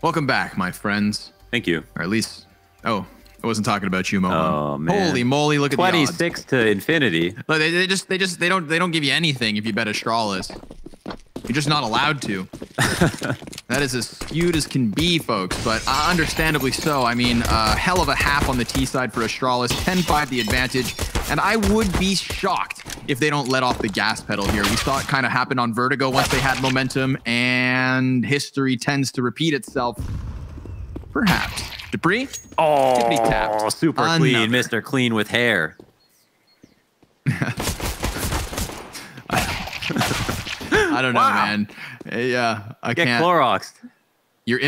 Speaker 4: Welcome back, my friends.
Speaker 5: Thank you.
Speaker 4: Or at least, oh, I wasn't talking about you, Momo.
Speaker 5: Oh man!
Speaker 4: Holy moly! Look at the odds.
Speaker 5: 26 to infinity.
Speaker 4: Look, they don't give you anything if you bet Astralis. You're just not allowed to. That is as skewed as can be, folks, but understandably so. I mean, hell of a half on the T side for Astralis, 10-5 the advantage, and I would be shocked if they don't let off the gas pedal here. We saw it kind of happen on Vertigo once they had momentum, and history tends to repeat itself. Perhaps. Dupree?
Speaker 5: Oh,
Speaker 4: tapped.
Speaker 5: super clean, Mr. Clean with hair.
Speaker 4: I don't know, man. Yeah, I
Speaker 5: Get
Speaker 4: can't.
Speaker 5: Cloroxed.
Speaker 4: You're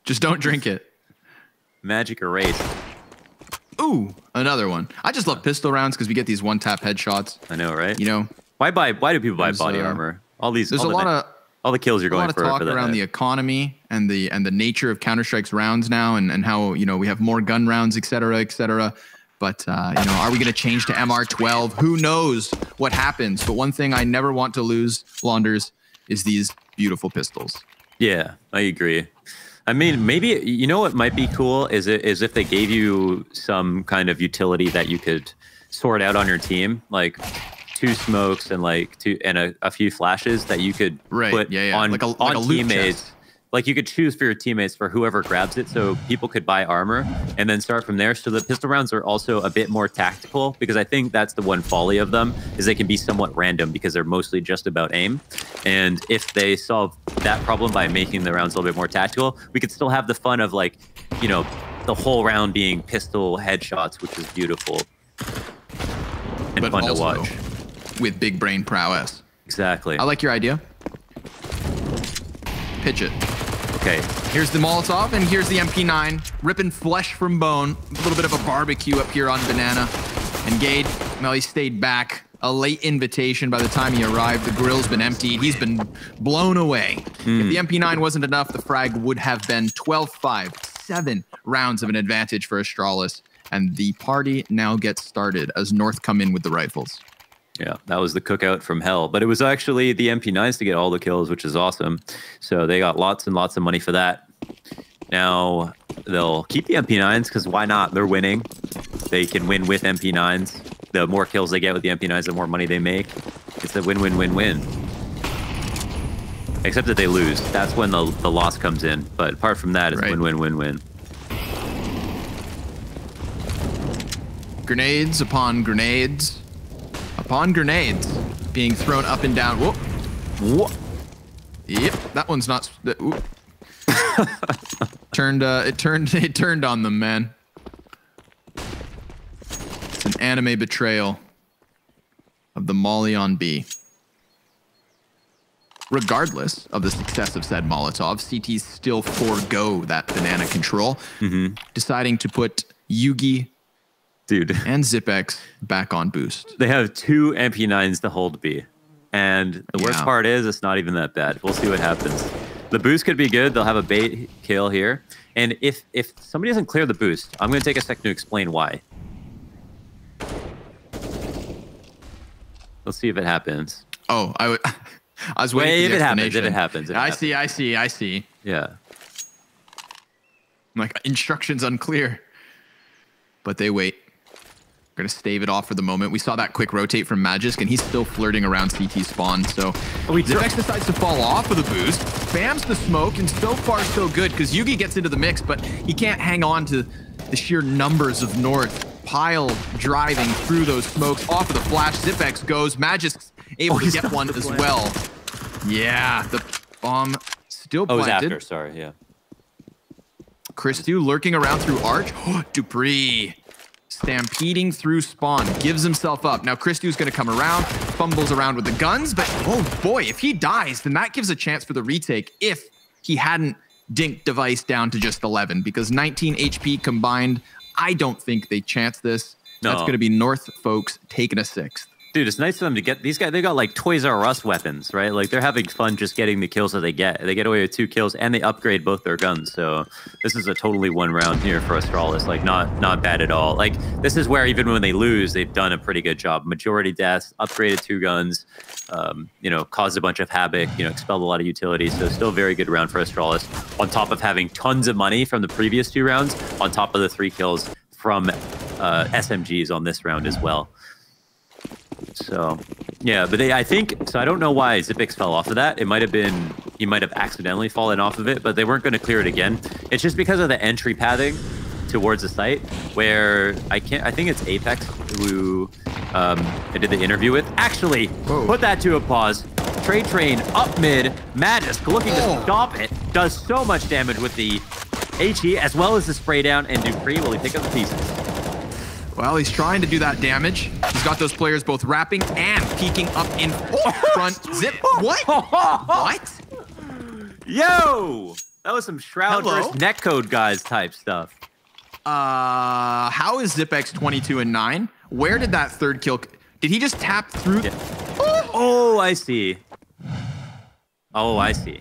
Speaker 4: just don't drink it.
Speaker 5: Magic erase.
Speaker 4: Ooh, another one. I just love pistol rounds because we get these one-tap headshots.
Speaker 5: I know, right?
Speaker 4: You know,
Speaker 5: Why do people buy body armor? All these.
Speaker 4: there's
Speaker 5: all the kills you're going for.
Speaker 4: A lot of talk
Speaker 5: that
Speaker 4: around the economy and the nature of Counter-Strike's rounds now, and how we have more gun rounds, et cetera, et cetera. But are we going to change to MR12? Who knows what happens? But one thing I never want to lose, Launders, is these beautiful pistols.
Speaker 5: Yeah, I agree. I mean, maybe what might be cool is if they gave you some kind of utility that you could sort out on your team, like 2 smokes and a few flashes that you could put on
Speaker 4: like a
Speaker 5: teammates.
Speaker 4: chest.
Speaker 5: Like you could choose for your teammates for whoever grabs it, so people could buy armor and then start from there. So the pistol rounds are also a bit more tactical, because I think that's the one folly of them, is they can be somewhat random because they're mostly just about aim. And if they solve that problem by making the rounds a little bit more tactical, we could still have the fun of the whole round being pistol headshots, which is beautiful and
Speaker 4: But
Speaker 5: fun to
Speaker 4: also
Speaker 5: watch.
Speaker 4: with big brain prowess.
Speaker 5: Exactly.
Speaker 4: I like your idea. Pitch it.
Speaker 5: Okay.
Speaker 4: Here's the Molotov, and here's the MP9. Ripping flesh from bone. A little bit of a barbecue up here on Banana. And Gade, well, he stayed back. A late invitation by the time he arrived. The grill's been emptied. He's been blown away. If the MP9 wasn't enough, the frag would have been 12-5. 7 rounds of an advantage for Astralis. And the party now gets started as North come in with the rifles.
Speaker 5: Yeah, that was the cookout from hell. But it was actually the MP9s to get all the kills, which is awesome. So they got lots and lots of money for that. Now, they'll keep the MP9s because why not? They're winning. They can win with MP9s. The more kills they get with the MP9s, the more money they make. It's a win-win-win-win. Except that they lose. That's when the loss comes in. But apart from that, it's win-win-win-win.
Speaker 4: Grenades upon grenades. Upon grenades being thrown up and down. Whoop. Whoop. Yep, that one's not. It turned on them, man. It's an anime betrayal of the Molly on B. Regardless of the success of said Molotov, CTs still forego that banana control, deciding to put Yugi.
Speaker 5: Dude.
Speaker 4: And Zipex back on boost.
Speaker 5: They have 2 MP9s to hold B. And the worst part is it's not even that bad. We'll see what happens. The boost could be good. They'll have a bait kill here. And if somebody doesn't clear the boost, I'm going to take a second to explain why. Let's see if it happens.
Speaker 4: Oh, I was waiting for the explanation.
Speaker 5: If it happens.
Speaker 4: I see.
Speaker 5: Yeah.
Speaker 4: I'm like, instructions unclear. But they wait. We're going to stave it off for the moment. We saw that quick rotate from Magisk, and he's still flirting around CT spawn. So Zipex decides to fall off of the boost, spams the smoke, and so far so good, because Yugi gets into the mix, but he can't hang on to the sheer numbers of North. Pile driving through those smokes off of the flash. Zipex goes. Magisk's able to get one as well. Yeah, the bomb still planted.
Speaker 5: Oh, it was after. Sorry, yeah.
Speaker 4: Christu lurking around through Arch. Dupree stampeding through spawn. Gives himself up. Now Christu's going to come around. Fumbles around with the guns. But, oh boy, if he dies, then that gives a chance for the retake if he hadn't dinked Device down to just 11. Because 19 HP combined, I don't think they chance this. No. That's going to be North folks taking a 6th.
Speaker 5: Dude, it's nice for them to get these guys. They got like Toys R Us weapons, right? Like they're having fun just getting the kills that they get. They get away with 2 kills and they upgrade both their guns. So this is a totally one round here for Astralis. Like not bad at all. Like this is where even when they lose, they've done a pretty good job. Majority deaths, upgraded 2 guns, caused a bunch of havoc, expelled a lot of utility. So still a very good round for Astralis. On top of having tons of money from the previous 2 rounds, on top of the 3 kills from SMGs on this round as well. So, yeah, but I don't know why Zipex fell off of that. It might have been, he might have accidentally fallen off of it, but they weren't going to clear it again. It's just because of the entry pathing towards the site where I think it's Apex who I did the interview with. Actually, put that to a pause. Trade Train up mid, Magisk looking to stop it. Does so much damage with the HE as well as the spray down, and Dupree will he pick up the pieces.
Speaker 4: Well, he's trying to do that damage. He's got those players both wrapping and peeking up in front. Zip. What? What?
Speaker 5: Yo! That was some Shroud versus Netcode guys type stuff.
Speaker 4: How is ZipX 22-9? Where did that third kill? Did he just tap through?
Speaker 5: Yeah. Oh, I see. Oh, I see.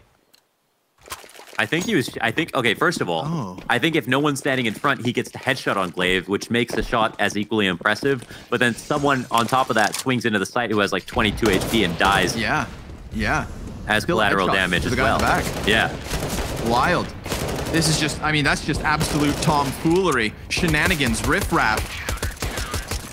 Speaker 5: I think he was. Okay, first of all, I think if no one's standing in front, he gets the headshot on Glaive, which makes the shot as equally impressive. But then someone on top of that swings into the site who has like 22 HP and dies.
Speaker 4: Yeah.
Speaker 5: As
Speaker 4: Still
Speaker 5: collateral damage as well. Yeah.
Speaker 4: Wild. This is just, I mean, that's just absolute tomfoolery. Shenanigans, riffraff.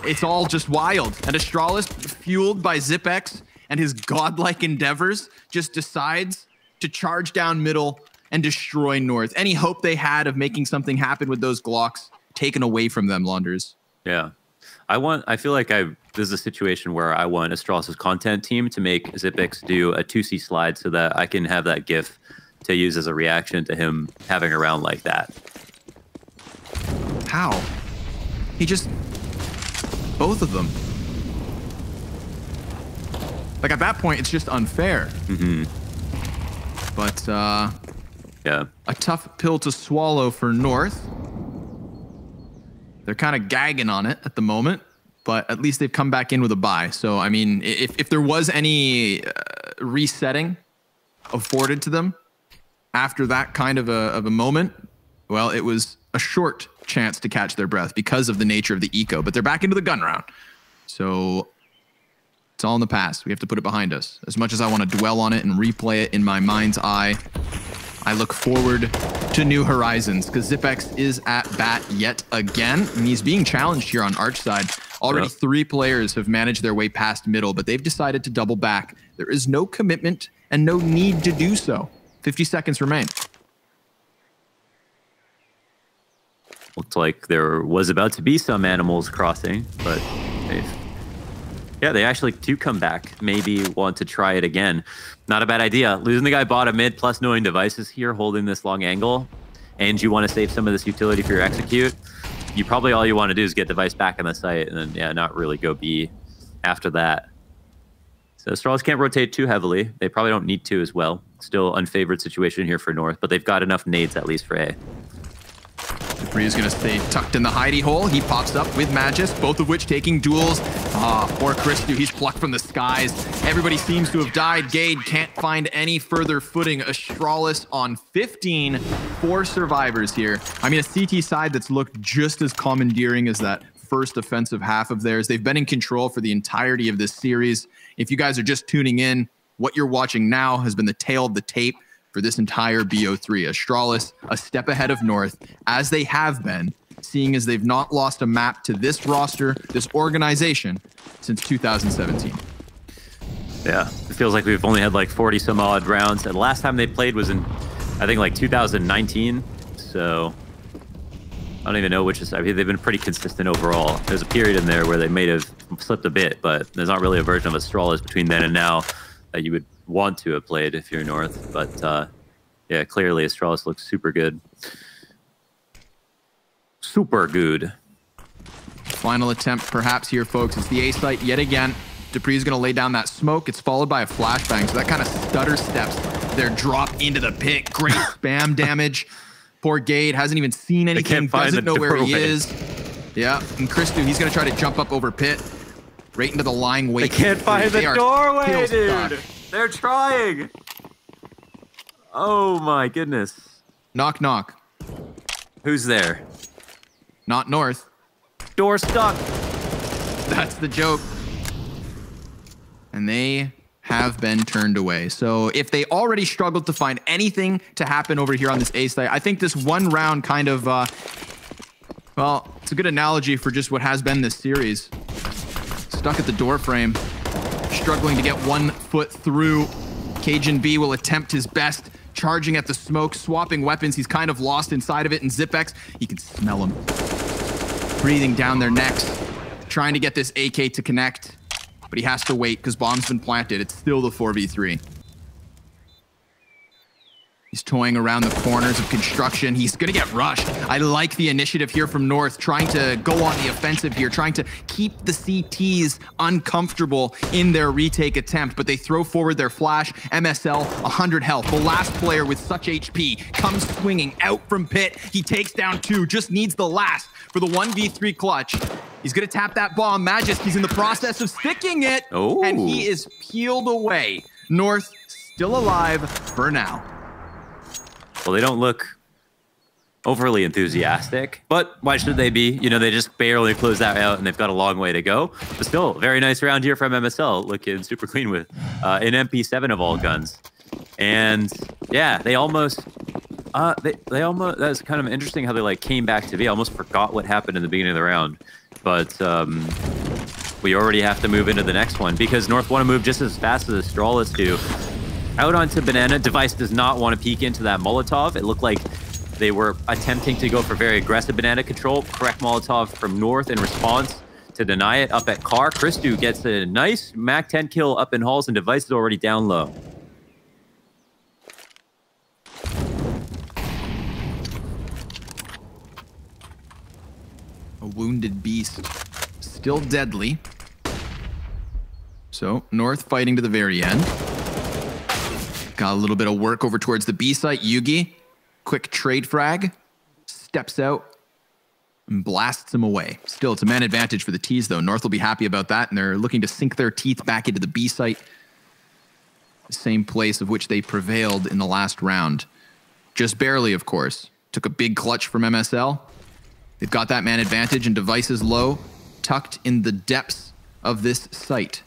Speaker 4: It's all just wild. And Astralis, fueled by ZipX and his godlike endeavors, just decides to charge down middle and destroy North. Any hope they had of making something happen with those Glocks taken away from them, Launders.
Speaker 5: Yeah. I feel like this is a situation where I want Astralis' content team to make ZipX do a 2C slide so that I can have that GIF to use as a reaction to him having a round like that.
Speaker 4: How? He just... Both of them. Like, at that point, it's just unfair. But,
Speaker 5: yeah.
Speaker 4: A tough pill to swallow for North. They're kind of gagging on it at the moment, but at least they've come back in with a bye. So, I mean, if there was any resetting afforded to them after that kind of a moment, well, it was a short chance to catch their breath because of the nature of the eco, but they're back into the gun round. So it's all in the past. We have to put it behind us. As much as I want to dwell on it and replay it in my mind's eye, I look forward to new horizons because ZipX is at bat yet again, and he's being challenged here on Arch side. Already 3 players have managed their way past middle, but they've decided to double back. There is no commitment and no need to do so. 50 seconds remain.
Speaker 5: Looked like there was about to be some animals crossing, but they actually do come back. Maybe want to try it again. Not a bad idea. Losing the guy bottom mid plus knowing devices here, holding this long angle, and you want to save some of this utility for your execute. You probably all you want to do is get device back on the site, and then not really go B after that. So Astralis can't rotate too heavily. They probably don't need to as well. Still unfavored situation here for North, but they've got enough nades at least for A.
Speaker 4: Dupree is going to stay tucked in the hidey hole. He pops up with Magus, both of which taking duels. Poor Christu, he's plucked from the skies. Everybody seems to have died. Gade can't find any further footing. Astralis on 15, 4 survivors here. I mean, a CT side that's looked just as commandeering as that first offensive half of theirs. They've been in control for the entirety of this series. If you guys are just tuning in, what you're watching now has been the tail of the tape for this entire BO3. Astralis a step ahead of North, as they have been, seeing as they've not lost a map to this roster, this organization, since 2017.
Speaker 5: Yeah, it feels like we've only had like 40 some odd rounds, and the last time they played was in, I think, like 2019, so I don't even know which is. I mean, they've been pretty consistent overall. There's a period in there where they may have slipped a bit, but there's not really a version of Astralis between then and now that you would want to have played if you're North. But yeah, clearly Astralis looks super good. Super good.
Speaker 4: Final attempt perhaps here, folks. It's the A site yet again. Dupree's going to lay down that smoke. It's followed by a flashbang, so that kind of stutter steps their drop into the pit. Great spam damage. Poor Gade hasn't even seen anything, doesn't know where he is. Yeah, and Christu, he's going to try to jump up over pit, right into the lying wait.
Speaker 5: They can't find the doorway, dude. They're trying. Oh my goodness.
Speaker 4: Knock, knock.
Speaker 5: Who's there?
Speaker 4: Not North.
Speaker 5: Door stuck.
Speaker 4: That's the joke. And they have been turned away. So if they already struggled to find anything to happen over here on this A site, I think this one round kind of, well, it's a good analogy for just what has been this series. Stuck at the door frame, struggling to get 1 foot through. Cajun B will attempt his best, charging at the smoke, swapping weapons. He's kind of lost inside of it, and ZipX, you can smell him breathing down their necks, trying to get this AK to connect. But he has to wait because bomb's been planted. It's still the 4v3. He's toying around the corners of construction. He's going to get rushed. I like the initiative here from North, trying to go on the offensive here, trying to keep the CTs uncomfortable in their retake attempt, but they throw forward their flash. MSL, 100 health. The last player with such HP comes swinging out from pit. He takes down 2, just needs the last for the 1v3 clutch. He's going to tap that bomb. Magisk, he's in the process of sticking it, and he is peeled away. North still alive for now.
Speaker 5: Well, they don't look overly enthusiastic, but why should they be? You know, they just barely closed that out, and they've got a long way to go. But still, very nice round here from MSL, looking super clean with an MP7 of all guns. And yeah, they almost, that's kind of interesting how they like came back to be. I almost forgot what happened in the beginning of the round, but we already have to move into the next one because North want to move just as fast as Astralis do. Out onto Banana. Device does not want to peek into that Molotov. It looked like they were attempting to go for very aggressive Banana control. Correct Molotov from North in response to deny it up at Car. Christu gets a nice Mac 10 kill up in Halls, and Device is already down low.
Speaker 4: A wounded beast. Still deadly. So, North fighting to the very end. Got a little bit of work over towards the B site. Yugi, quick trade frag, steps out and blasts him away. Still, it's a man advantage for the T's, though. North will be happy about that, and they're looking to sink their teeth back into the B site. The same place of which they prevailed in the last round. Just barely, of course. Took a big clutch from MSL. They've got that man advantage, and Devices low, tucked in the depths of this site.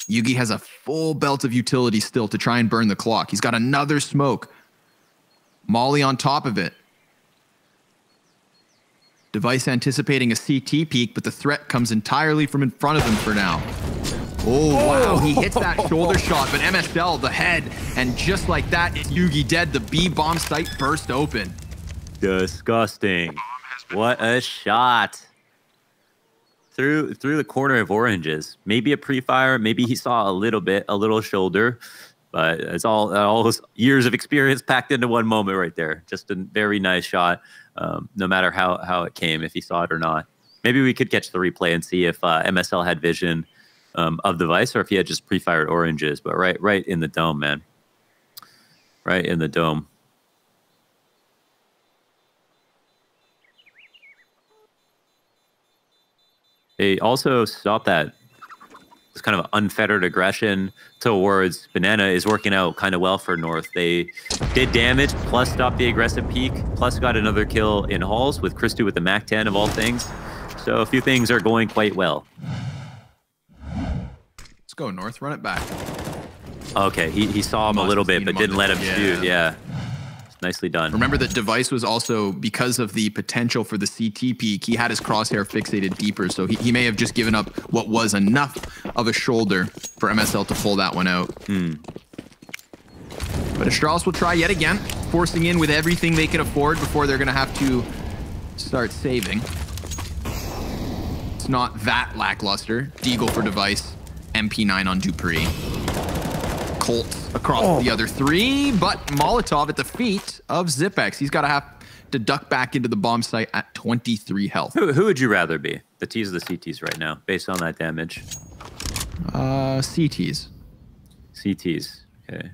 Speaker 4: Yugi has a full belt of utility still to try and burn the clock. He's got another smoke. Molly on top of it. Device anticipating a CT peek, but the threat comes entirely from in front of him for now. Oh, wow. He hits that shoulder shot, but MSL, the head, and just like that, Yugi dead. The B bomb site burst open.
Speaker 5: Disgusting. What a shot. Through the corner of Oranges. Maybe a pre-fire, maybe he saw a little shoulder, but it's all those years of experience packed into one moment right there. Just a very nice shot, no matter how it came, if he saw it or not. Maybe we could catch the replay and see if MSL had vision of Device or if he had just pre-fired Oranges, but right in the dome, man. Right in the dome. They also stopped that. This kind of unfettered aggression towards Banana is working out kind of well for North. They did damage, plus stopped the aggressive peak, plus got another kill in Halls with Christu with the Mac 10 of all things. So a few things are going quite well.
Speaker 4: Let's go, North. Run it back.
Speaker 5: Okay, he saw him a little bit, but didn't let him shoot. Yeah. Nicely done.
Speaker 4: Remember that Device was also, because of the potential for the CT peak, he had his crosshair fixated deeper, so he may have just given up what was enough of a shoulder for MSL to pull that one out. But Astralis will try yet again, forcing in with everything they can afford before they're going to have to start saving. It's not that lackluster. Deagle for Device, MP9 on Dupree. Colt across the other 3, but Molotov at the feet of Zipex. He's got to have to duck back into the bomb site at 23 health.
Speaker 5: Who would you rather be? The T's or the CTs right now, based on that damage?
Speaker 4: CTs.
Speaker 5: CTs, okay.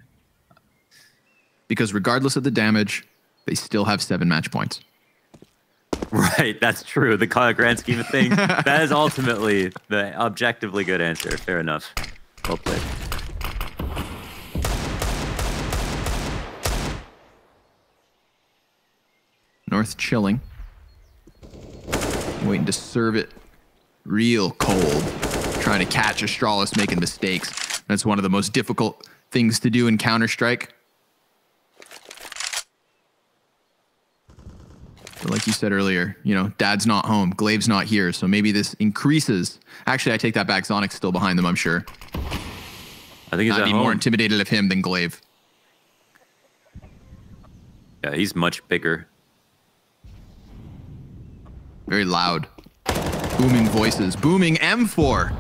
Speaker 4: Because regardless of the damage, they still have 7 match points.
Speaker 5: Right, that's true. The grand scheme of things, that is ultimately the objectively good answer. Fair enough. Well played.
Speaker 4: North chilling. Waiting to serve it real cold. Trying to catch Astralis making mistakes. That's one of the most difficult things to do in Counter-Strike. But like you said earlier, you know, Dad's not home, Glave's not here, so maybe this increases. Actually, I take that back. Zonic's still behind them, I'm sure.
Speaker 5: I think he's
Speaker 4: I'd be more intimidated of him than Glaive.
Speaker 5: Yeah, he's much bigger.
Speaker 4: Very loud. Booming voices. Booming M4.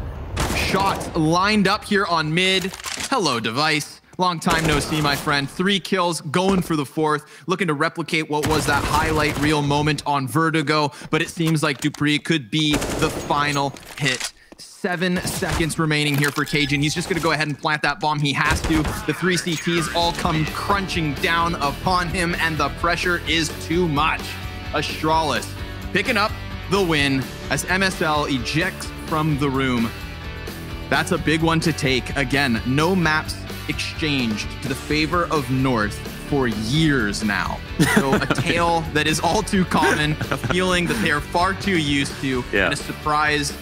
Speaker 4: Shots lined up here on mid. Hello, Device. Long time no see, my friend. 3 kills, going for the 4th, looking to replicate what was that highlight reel moment on Vertigo, but it seems like Dupree could be the final hit. 7 seconds remaining here for Cajun. He's just going to go ahead and plant that bomb. He has to. The 3 CTs all come crunching down upon him, and the pressure is too much. Astralis picking up the win as MSL ejects from the room. That's a big one to take. Again, no maps exchanged to the favor of North for years now. So a tale that is all too common, a feeling that they are far too used to, and a surprise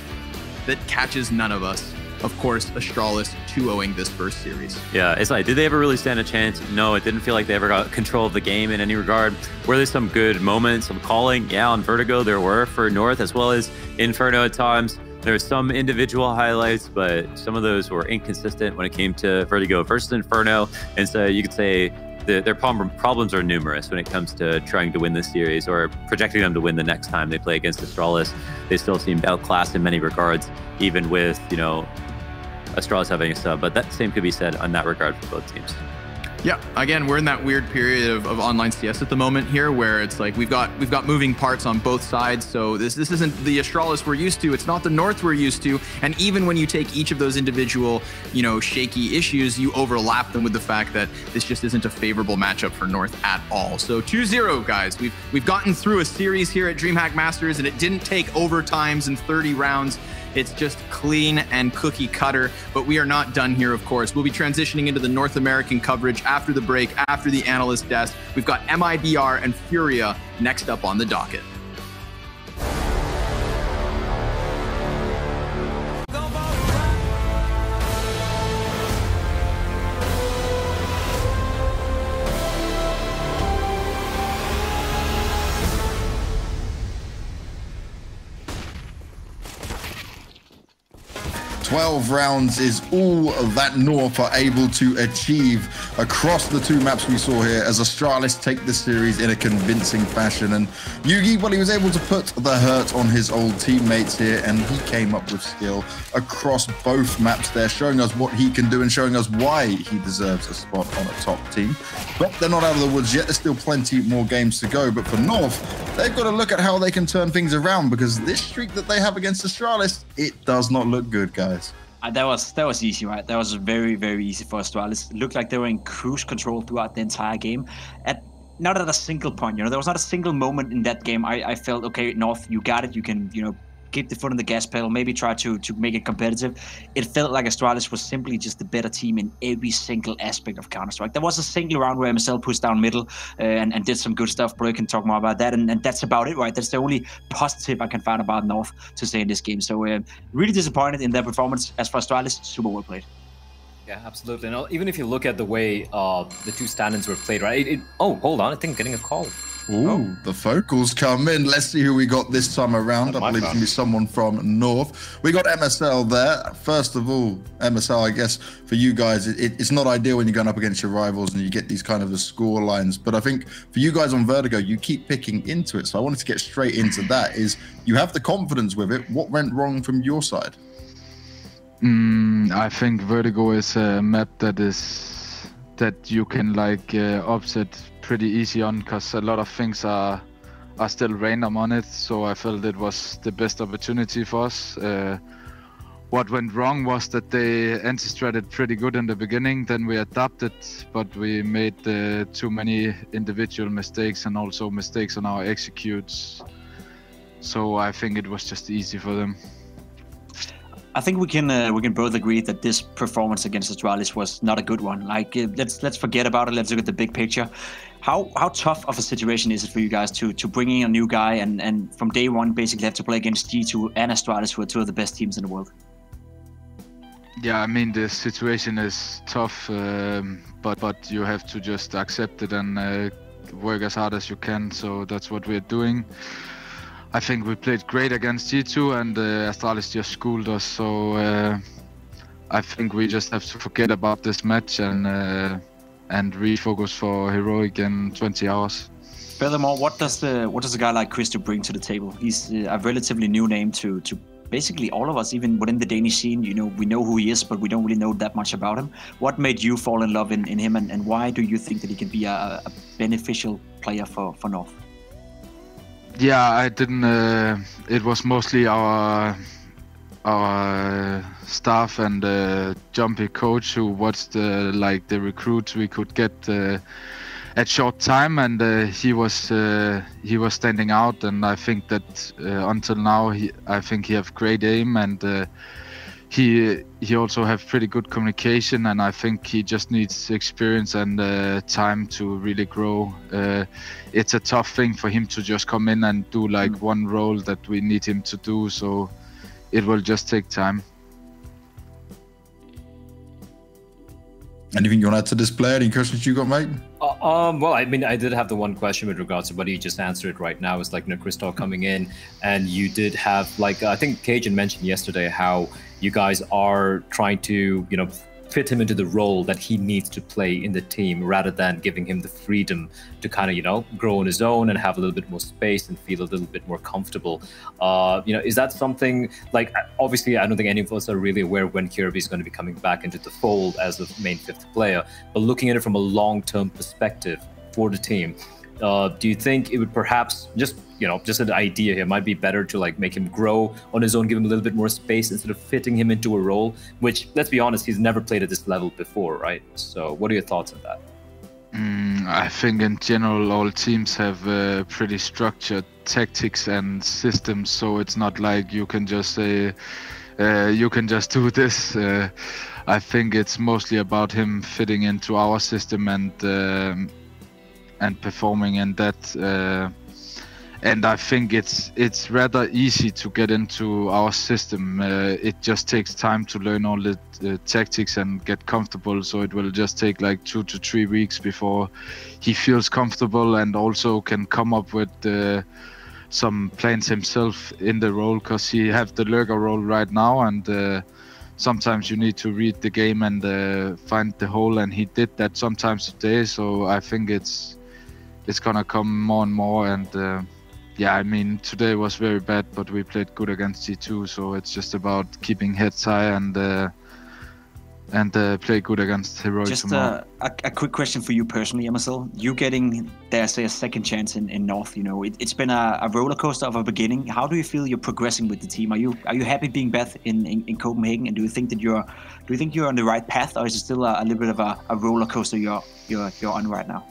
Speaker 4: that catches none of us. Of course, Astralis 2-0ing this first series.
Speaker 5: Yeah, it's like, did they ever really stand a chance? No, it didn't feel like they ever got control of the game in any regard. Were there some good moments, some calling? Yeah, on Vertigo there were for North, as well as Inferno at times. There were some individual highlights, but some of those were inconsistent when it came to Vertigo versus Inferno. And so you could say their problems are numerous when it comes to trying to win this series or projecting them to win the next time they play against Astralis. They still seemed outclassed in many regards, even with, you know, Astralis having a sub, but that same could be said on that regard for both teams.
Speaker 4: Yeah, again, we're in that weird period of online CS at the moment here, where it's like we've got moving parts on both sides. So this isn't the Astralis we're used to. It's not the North we're used to. And even when you take each of those individual, you know, shaky issues, you overlap them with the fact that this just isn't a favorable matchup for North at all. So 2-0, guys. We've gotten through a series here at DreamHack Masters, and it didn't take overtimes and 30 rounds. It's just clean and cookie cutter, but we are not done here, of course. We'll be transitioning into the North American coverage after the break, after the analyst desk. We've got MIBR and Furia next up on the docket.
Speaker 1: 12 rounds is all that North are able to achieve across the 2 maps we saw here as Astralis take the series in a convincing fashion. And Yugi, well, he was able to put the hurt on his old teammates here, and he came up with skill across both maps there, showing us what he can do and showing us why he deserves a spot on a top team. But they're not out of the woods yet. There's still plenty more games to go. But for North, they've got to look at how they can turn things around, because this streak that they have against Astralis, it does not look good, guys.
Speaker 2: That was easy, right? That was very, very easy for Astralis. It looked like they were in cruise control throughout the entire game. Not at a single point, you know, there was not a single moment in that game I felt, okay, North, you got it. You can, you know, keep the foot on the gas pedal, maybe try to make it competitive. It felt like Astralis was simply just the better team in every single aspect of Counter-Strike. There was a single round where MSL pushed down middle and did some good stuff. Bro can talk more about that, and that's about it, right? That's the only positive I can find about North to say in this game. So really disappointed in their performance. As for Astralis, super well played.
Speaker 3: Yeah, absolutely. And even if you look at the way the 2 stand-ins were played, right? Oh, hold on, I think I'm getting a call.
Speaker 1: Ooh, the vocals come in. Let's see who we got this time around. I believe it's going to be someone from North. We got MSL there. First of all, MSL, I guess, for you guys, it's not ideal when you're going up against your rivals and you get these kind of the score lines. But I think for you guys on Vertigo, you keep picking into it. So I wanted to get straight into that. Is you have the confidence with it. What went wrong from your side?
Speaker 6: I think Vertigo is a map that you can like upset pretty easy on, because a lot of things are still random on it. So I felt it was the best opportunity for us. What went wrong was that they anti-stratted pretty good in the beginning, then we adapted, but we made too many individual mistakes and also mistakes on our executes. So I think it was just easy for them.
Speaker 2: I think we can both agree that this performance against Astralis was not a good one. Like, let's forget about it. Let's look at the big picture. How tough of a situation is it for you guys to bring in a new guy and from day one basically have to play against G2 and Astralis, who are 2 of the best teams in the world?
Speaker 6: Yeah, I mean, the situation is tough, but you have to just accept it and work as hard as you can. So that's what we're doing. I think we played great against G2, and Astralis just schooled us. So I think we just have to forget about this match and refocus for Heroic in 20 hours.
Speaker 2: Furthermore, what does a guy like Chris bring to the table? He's a relatively new name to basically all of us, even within the Danish scene, you know, we know who he is, but we don't really know that much about him. What made you fall in love in him, and why do you think that he can be a beneficial player for North?
Speaker 6: Yeah, I didn't. It was mostly our staff and Jumpy coach who watched like the recruits we could get at short time, and he was standing out. And I think that until now, I think he have great aim, and he also have pretty good communication. And I think he just needs experience and time to really grow. It's a tough thing for him to just come in and do like one role that we need him to do. So it will just take time.
Speaker 1: Anything you want to add to this player? Any questions you got, mate?
Speaker 3: Well, I mean, I did have the one question with regards to what you just answered right now. It's like, you know, Christoph coming in, and you did have, like, I think Cajun mentioned yesterday how you guys are trying to, you know, fit him into the role that he needs to play in the team, rather than giving him the freedom to kind of, you know, grow on his own and have a little bit more space and feel a little bit more comfortable. You know, is that something, like, obviously I don't think any of us are really aware when Kirby is going to be coming back into the fold as a main fifth player, but looking at it from a long-term perspective for the team, do you think it would perhaps just an idea here, might be better to like make him grow on his own, give him a little bit more space instead of fitting him into a role, which, let's be honest, he's never played at this level before, right? So what are your thoughts on that?
Speaker 6: I think in general all teams have pretty structured tactics and systems, so it's not like you can just say you can just do this. I think it's mostly about him fitting into our system and performing in that. And I think it's rather easy to get into our system. It just takes time to learn all the tactics and get comfortable. So it will just take like 2 to 3 weeks before he feels comfortable and also can come up with some plans himself in the role, because he have the lurker role right now, and sometimes you need to read the game and find the hole, and he did that sometimes today. So I think it's gonna come more and more, and yeah, I mean, today was very bad, but we played good against G2, so it's just about keeping heads high and play good against Heroic
Speaker 2: Just
Speaker 6: tomorrow.
Speaker 2: a quick question for you personally, MSL. You getting, dare I say, a second chance in North, you know, it's been a roller coaster of a beginning. How do you feel you're progressing with the team? Are you happy being back in Copenhagen, and do you think you're on the right path, or is it still a little bit of a roller coaster you're on right now?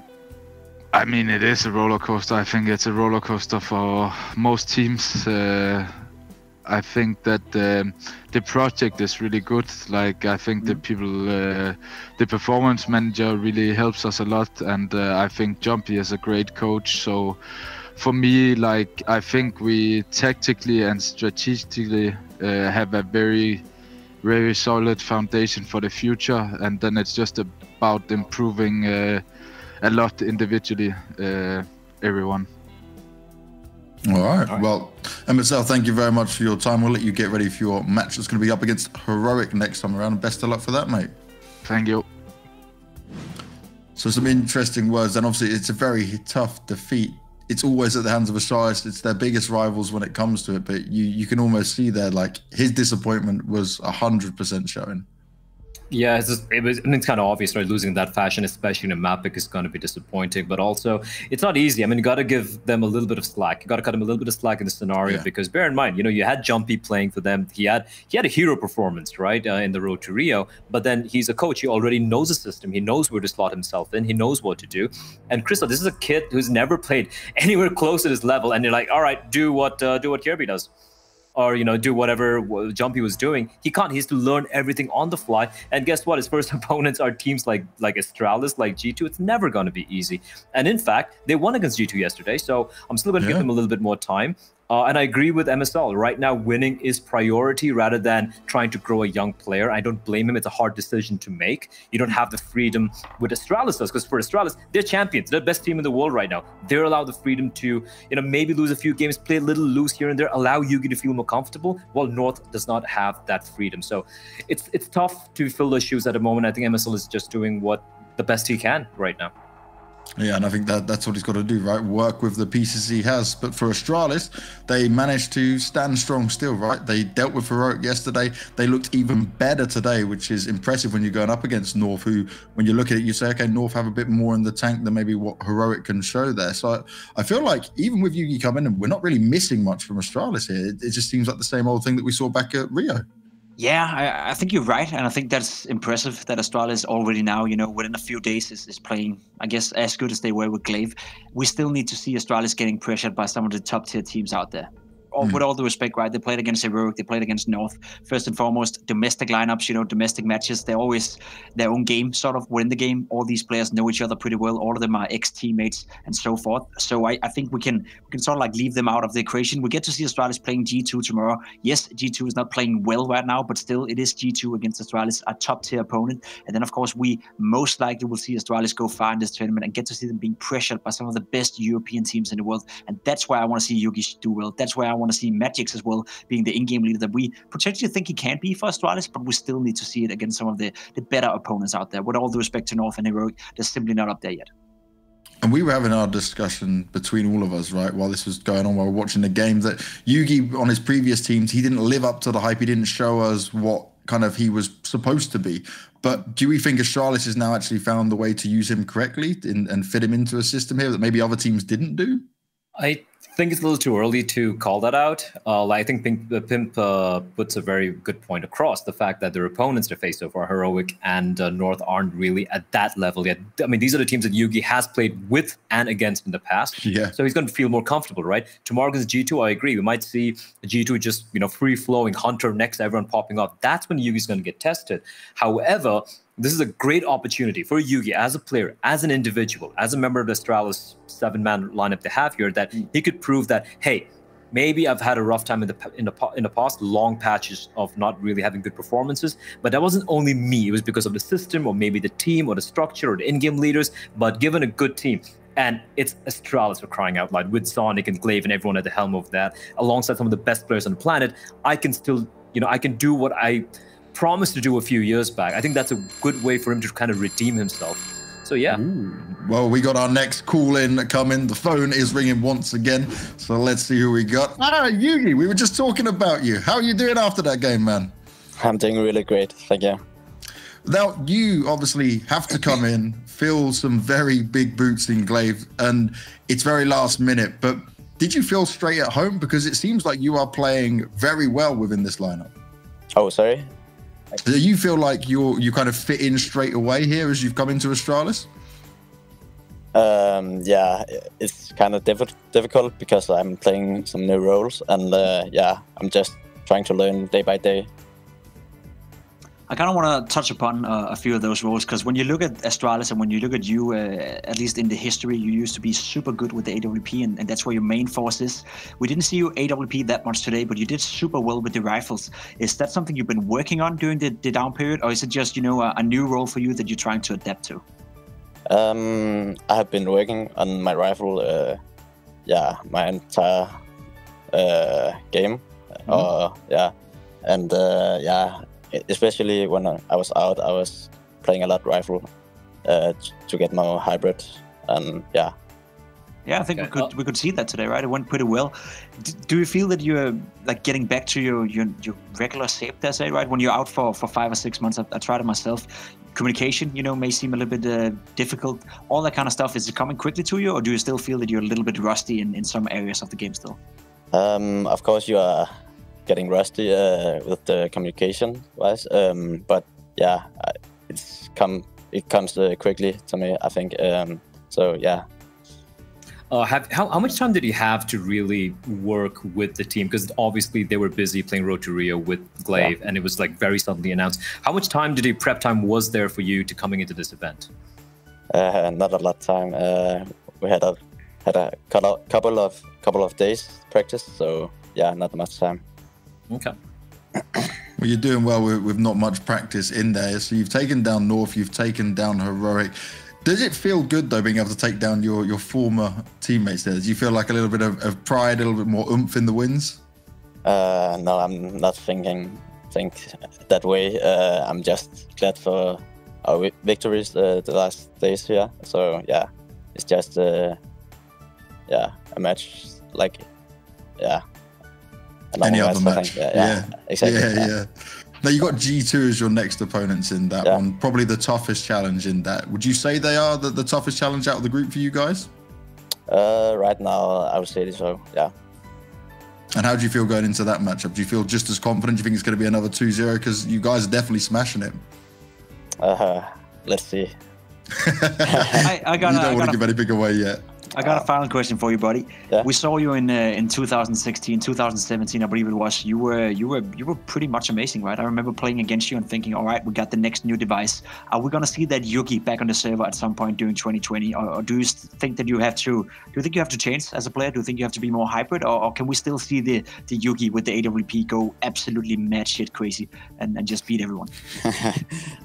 Speaker 6: I mean, it is a roller coaster. I think it's a roller coaster for most teams. I think that the project is really good. Like, I think the people, the performance manager really helps us a lot, and I think Jumpy is a great coach. So for me, like, I think we tactically and strategically have a very, very solid foundation for the future, and then it's just about improving a lot individually, everyone.
Speaker 1: All right. Well, MSL, thank you very much for your time. We'll let you get ready for your match that's going to be up against Heroic next time around. Best of luck for that, mate.
Speaker 6: Thank you.
Speaker 1: So some interesting words, and obviously it's a very tough defeat. It's always at the hands of Astralis. It's their biggest rivals when it comes to it, but you can almost see there, like, his disappointment was 100% showing.
Speaker 3: Yeah, it's kind of obvious, right? Losing in that fashion, especially in a map pick, is going to be disappointing. But also, it's not easy. I mean, you got to give them a little bit of slack. You got to cut them a little bit of slack in the scenario, because bear in mind, you know, you had Jumpy playing for them. He had a hero performance, right, in the road to Rio. But then he's a coach. He already knows the system. He knows where to slot himself in. He knows what to do. And Crystal, this is a kid who's never played anywhere close to this level. And you're like, all right, do what Kirby does. Or, you know, do whatever Jumpy was doing. He can't. He has to learn everything on the fly. And guess what? His first opponents are teams like Astralis, like G2. It's never going to be easy. And in fact, they won against G2 yesterday. So I'm still going to give them a little bit more time. And I agree with MSL. Right now, winning is priority rather than trying to grow a young player. I don't blame him. It's a hard decision to make. You don't have the freedom with Astralis does, because for Astralis, they're champions. They're the best team in the world right now. They're allowed the freedom to, you know, maybe lose a few games, play a little loose here and there, allow Yugi to feel more comfortable, while North does not have that freedom. So it's tough to fill those shoes at the moment. I think MSL is just doing what the best he can right now.
Speaker 1: Yeah, and I think that's what he's got to do, right? Work with the pieces he has. But for Astralis, they managed to stand strong still, right? They dealt with Heroic yesterday. They looked even better today, which is impressive when you're going up against North, who, when you look at it, you say, okay, North have a bit more in the tank than maybe what Heroic can show there. So I feel like even with Yugi coming in, we're not really missing much from Astralis here. It just seems like the same old thing that we saw back at Rio.
Speaker 2: Yeah, I think you're right, and I think that's impressive that Astralis already now, within a few days is playing, I guess, as good as they were with Glaive. We still need to see Astralis getting pressured by some of the top-tier teams out there. With all the respect, right? They played against Heroic, they played against North. First and foremost, domestic lineups, domestic matches. They're always their own game, sort of, within the game. All these players know each other pretty well. All of them are ex-teammates and so forth. So I think we can sort of like leave them out of the equation. We get to see Astralis playing G2 tomorrow. Yes, G2 is not playing well right now, but still it is G2 against Astralis, a top-tier opponent. And then, of course, we most likely will see Astralis go far in this tournament and get to see them being pressured by some of the best European teams in the world. And that's why I want to see Yugi do well. That's why I want to see Magix as well, being the in-game leader that we potentially think he can be for Astralis, but we still need to see it against some of the better opponents out there. With all due respect to North and Heroic, they're simply not up there yet.
Speaker 1: And we were having our discussion between all of us, right, while this was going on, while we were watching the game, that Yugi on his previous teams, he didn't live up to the hype. He didn't show us what kind of he was supposed to be. But do we think Astralis has now actually found the way to use him correctly and fit him into a system here that maybe other teams didn't do?
Speaker 3: I think it's a little too early to call that out. I think Pimp puts a very good point across. The fact that their opponents they face so far, Heroic and North, aren't really at that level yet. I mean, these are the teams that Yugi has played with and against in the past.
Speaker 1: Yeah.
Speaker 3: So he's going to feel more comfortable, right? Tomorrow against G2, I agree. We might see G2 just, free-flowing, Hunter next to everyone popping off. That's when Yugi's going to get tested. However, this is a great opportunity for Yugi as a player, as an individual, as a member of the Astralis 7-man lineup they have here, that he could prove that, hey, maybe I've had a rough time in the past, long patches of not really having good performances, but that wasn't only me. It was because of the system or maybe the team or the structure or the in-game leaders, but given a good team. And it's Astralis for crying out loud, with Sonic and Glaive and everyone at the helm of that, alongside some of the best players on the planet. I can still, I can do what I promised to do a few years back. I think that's a good way for him to kind of redeem himself. So yeah.
Speaker 1: Ooh. Well, we got our next call in coming. The phone is ringing once again. So let's see who we got. Yugi, we were just talking about you. How are you doing after that game, man?
Speaker 7: I'm doing really great. Thank you.
Speaker 1: Now, you obviously have to come in, fill some very big boots in Glaive, and it's very last minute. But did you feel straight at home? Because it seems like you are playing very well within this lineup.
Speaker 7: Oh, sorry?
Speaker 1: Do you feel like you kind of fit in straight away here as you've come into Astralis?
Speaker 7: Yeah, it's kind of difficult because I'm playing some new roles, and yeah, I'm just trying to learn day by day.
Speaker 2: I kind of want to touch upon a few of those roles, because when you look at Astralis and when you look at you, at least in the history, you used to be super good with the AWP, and that's where your main force is. We didn't see you AWP that much today, but you did super well with the rifles. Is that something you've been working on during the down period, or is it just, a new role for you that you're trying to adapt to?
Speaker 7: I have been working on my rifle, yeah, my entire game. Yeah, and yeah. Especially when I was out, I was playing a lot rifle to get more hybrid, and yeah.
Speaker 2: Yeah, I think we could see that today, right? It went pretty well. Do you feel that you're like getting back to your regular shape, per se, right? When you're out for 5 or 6 months, I tried it myself. Communication, may seem a little bit difficult. All that kind of stuff, is it coming quickly to you, or do you still feel that you're a little bit rusty in some areas of the game still?
Speaker 7: Of course, you are getting rusty with the communication wise, but yeah, it comes quickly to me, I think. So yeah.
Speaker 3: How much time did you have to really work with the team? Because obviously they were busy playing Road to Rio with Glaive, and it was like very suddenly announced. How much time did prep time was there for you to coming into this event?
Speaker 7: Not a lot of time. We had a couple of days practice, so yeah, not much time.
Speaker 3: Okay.
Speaker 1: Well, you're doing well with not much practice in there. So you've taken down North, you've taken down Heroic. Does it feel good, though, being able to take down your former teammates there? Do you feel like a little bit of pride, a little bit more oomph in the wins?
Speaker 7: No, I'm not think that way. I'm just glad for our victories the last days here. So, yeah, it's just yeah, a match like
Speaker 1: any other match.
Speaker 7: Yeah, exactly.
Speaker 1: Yeah. Now you got G2 as your next opponents in that one. Probably the toughest challenge in that. Would you say they are the toughest challenge out of the group for you guys?
Speaker 7: Right now, I would say so. Yeah.
Speaker 1: And how do you feel going into that matchup? Do you feel just as confident? Do you think it's going to be another 2-0? Because you guys are definitely smashing it.
Speaker 7: Let's see.
Speaker 1: You don't want to give anything away yet.
Speaker 2: I got a final question for you, buddy.
Speaker 7: Yeah.
Speaker 2: We saw you in 2016, 2017, I believe it was. You were pretty much amazing, right? I remember playing against you and thinking, all right, we got the next new device. Are we gonna see that Yugi back on the server at some point during 2020, or do you think that you have to? Do you think you have to change as a player? Do you think you have to be more hybrid, or can we still see the Yugi with the AWP go absolutely mad shit crazy and just beat everyone?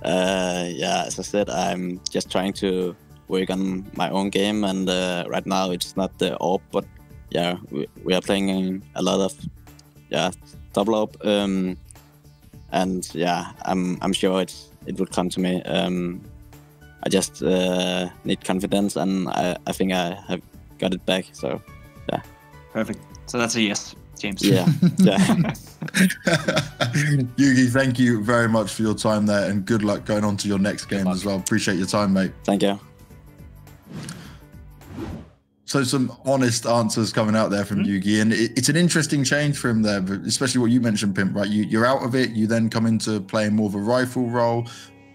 Speaker 7: Yeah, as I said, I'm just trying to work on my own game, and right now it's not the AWP, but yeah, we are playing a lot of double AWP, and yeah, I'm sure it will come to me. I just need confidence, and I think I have got it back. So yeah,
Speaker 2: perfect. So that's a yes, James.
Speaker 7: Yeah.
Speaker 1: Yugi, thank you very much for your time there, and good luck going on to your next game as well. Appreciate your time, mate.
Speaker 7: Thank you.
Speaker 1: So some honest answers coming out there from Yugi, and it's an interesting change for him there, but especially what you mentioned, Pimp, right? You're out of it, you then come into playing more of a rifle role,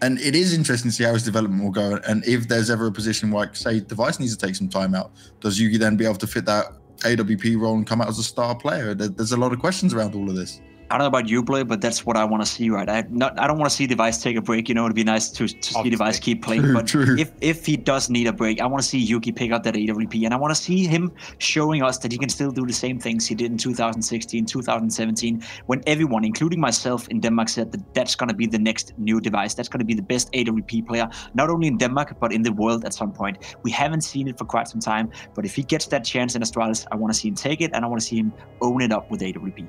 Speaker 1: and it is interesting to see how his development will go, and if there's ever a position where, say, Device needs to take some time out, does Yugi then be able to fit that AWP role and come out as a star player? There's a lot of questions around all of this.
Speaker 2: I don't know about you, Blay, but that's what I want to see, right? I don't want to see Device take a break. You know, it'd be nice to see Device keep playing. But if he does need a break, I want to see Yugi pick up that AWP, and I want to see him showing us that he can still do the same things he did in 2016, 2017, when everyone, including myself in Denmark, said that that's going to be the next new Device. That's going to be the best AWP player, not only in Denmark, but in the world at some point. We haven't seen it for quite some time, but if he gets that chance in Astralis, I want to see him take it, and I want to see him own it up with AWP.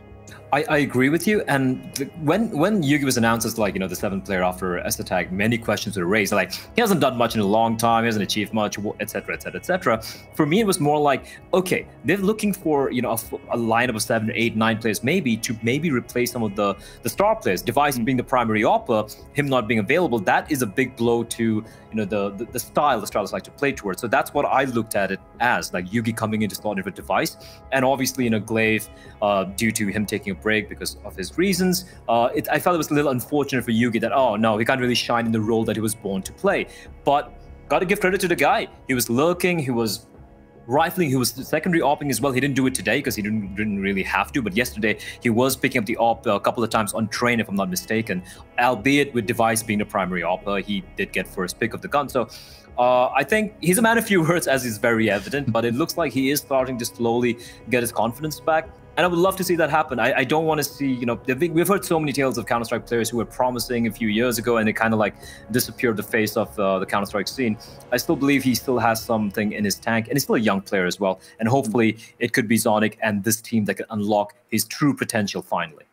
Speaker 3: I agree with you, and when Yugi was announced as, like, you know, the 7th player after Tag, many questions were raised, like, he hasn't done much in a long time, he hasn't achieved much, etc, etc, etc. For me, it was more like, okay, they're looking for, you know, a lineup of 7, 8, 9 players maybe to replace some of the star players. Device being the primary opera, him not being available, that is a big blow to, you know, the style the Astralis like to play towards. So that's what I looked at it as, like Yugi coming into slot with Device, and obviously, you know, Glaive, due to him taking a break because of his reasons, I felt it was a little unfortunate for Yugi that, oh no, he can't really shine in the role that he was born to play. But gotta give credit to the guy. He was lurking, he was rifling, he was secondary opping as well. He didn't do it today because he didn't really have to, but yesterday he was picking up the op a couple of times on train, if I'm not mistaken, albeit with Device being the primary opper. He did get first pick of the gun. So I think he's a man of few words, as is very evident, but it looks like he is starting to slowly get his confidence back. And I would love to see that happen. I don't want to see, you know, we've heard so many tales of Counter-Strike players who were promising a few years ago and they kind of like disappeared the face of the Counter-Strike scene. I still believe he still has something in his tank, and he's still a young player as well. And hopefully it could be Zonic and this team that can unlock his true potential finally.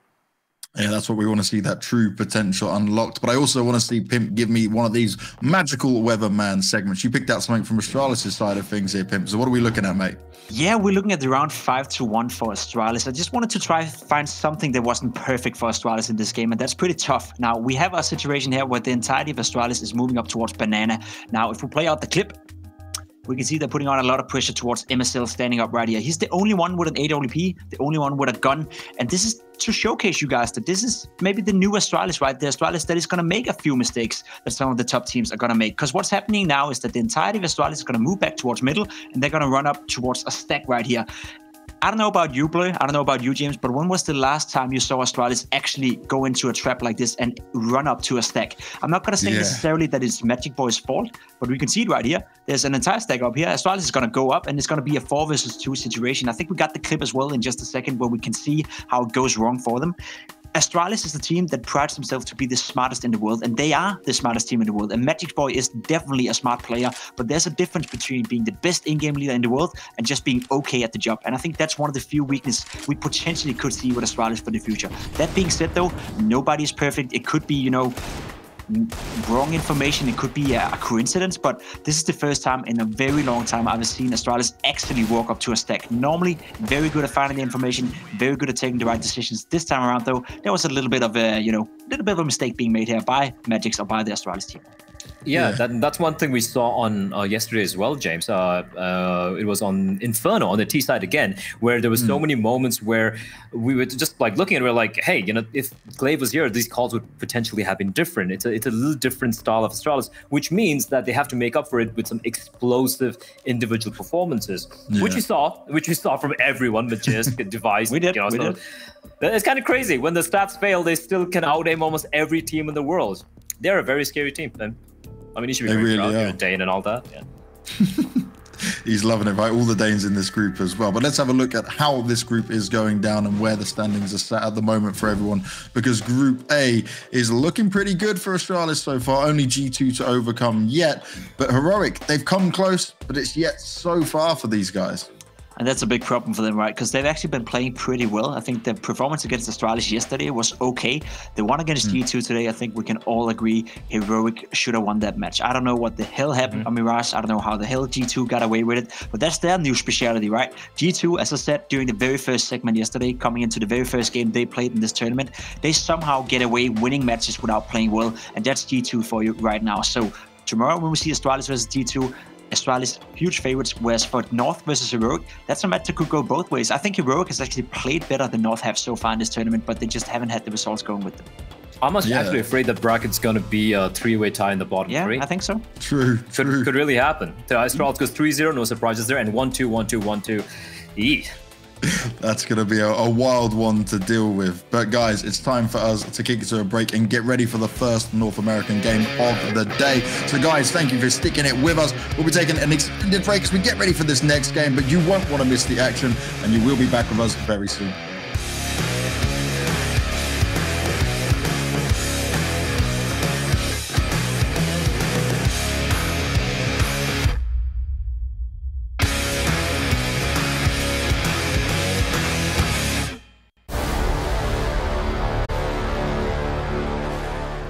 Speaker 1: Yeah, that's what we want to see, that true potential unlocked. But I also want to see Pimp give me one of these magical Weatherman segments. You picked out something from Astralis' side of things here, Pimp. So what are we looking at, mate?
Speaker 2: Yeah, we're looking at the round 5-1 for Astralis. I just wanted to try to find something that wasn't perfect for Astralis in this game, and that's pretty tough. Now, we have a situation here where the entirety of Astralis is moving up towards Banana. Now, if we play out the clip, we can see they're putting on a lot of pressure towards MSL standing up right here. He's the only one with an AWP, the only one with a gun. And this is to showcase you guys that this is maybe the new Astralis, right? The Astralis that is going to make a few mistakes that some of the top teams are going to make. Because what's happening now is that the entirety of Astralis is going to move back towards middle, and they're going to run up towards a stack right here. I don't know about you, Blay. I don't know about you, James, but when was the last time you saw Astralis actually go into a trap like this and run up to a stack? I'm not going to say necessarily that it's Magic Boy's fault, but we can see it right here. There's an entire stack up here. Astralis is going to go up, and it's going to be a 4 versus 2 situation. I think we got the clip as well in just a second where we can see how it goes wrong for them. Astralis is the team that prides themselves to be the smartest in the world, and they are the smartest team in the world. And Magic Boy is definitely a smart player, but there's a difference between being the best in-game leader in the world and just being okay at the job. And I think that's one of the few weaknesses we potentially could see with Astralis for the future. That being said, though, nobody is perfect. It could be, you know, wrong information. It could be a coincidence, but this is the first time in a very long time I've seen Astralis actually walk up to a stack. Normally, very good at finding the information, very good at taking the right decisions. This time around, though, there was a little bit of a mistake being made here by Magix or by the Astralis team.
Speaker 3: Yeah, that's one thing we saw on yesterday as well, James. It was on Inferno on the T side again, where there was so many moments where we were just like looking at it, we're like, hey, if Glaive was here, these calls would potentially have been different. It's a little different style of Astralis, which means that they have to make up for it with some explosive individual performances, which we saw from everyone, Magisk, Device.
Speaker 2: We did.
Speaker 3: It's kind of crazy. When the stats fail, they still can out-aim almost every team in the world. They're a very scary team, man. I mean, you should be very proud. You're a Dane and all that. Yeah.
Speaker 1: He's loving it, right? All the Danes in this group as well. But let's have a look at how this group is going down and where the standings are sat at the moment for everyone. Because Group A is looking pretty good for Astralis so far. Only G2 to overcome yet. But Heroic, they've come close, but it's yet so far for these guys.
Speaker 2: And that's a big problem for them, right? Because they've actually been playing pretty well. I think the performance against Astralis yesterday was okay. The one against G2 today, I think we can all agree Heroic should have won that match. I don't know what the hell happened on Mirage. I don't know how the hell G2 got away with it. But that's their new specialty, right? G2, as I said, during the very first segment yesterday, coming into the very first game they played in this tournament, they somehow get away winning matches without playing well. And that's G2 for you right now. So tomorrow when we see Astralis versus G2, Astralis huge favorites, whereas for North versus Heroic, that's a match that could go both ways. I think Heroic has actually played better than North have so far in this tournament, but they just haven't had the results going with them.
Speaker 3: I'm actually afraid that bracket's going to be a three-way tie in the bottom three.
Speaker 2: Yeah, I think so.
Speaker 1: True.
Speaker 3: Could really happen. The Astralis goes 3-0, no surprises there, and 1-2, 1-2, 1-2. Eee.
Speaker 1: That's going to be a wild one to deal with. But guys, it's time for us to kick it to a break and get ready for the first North American game of the day. So guys, thank you for sticking it with us. We'll be taking an extended break as we get ready for this next game, but you won't want to miss the action, and you will be back with us very soon.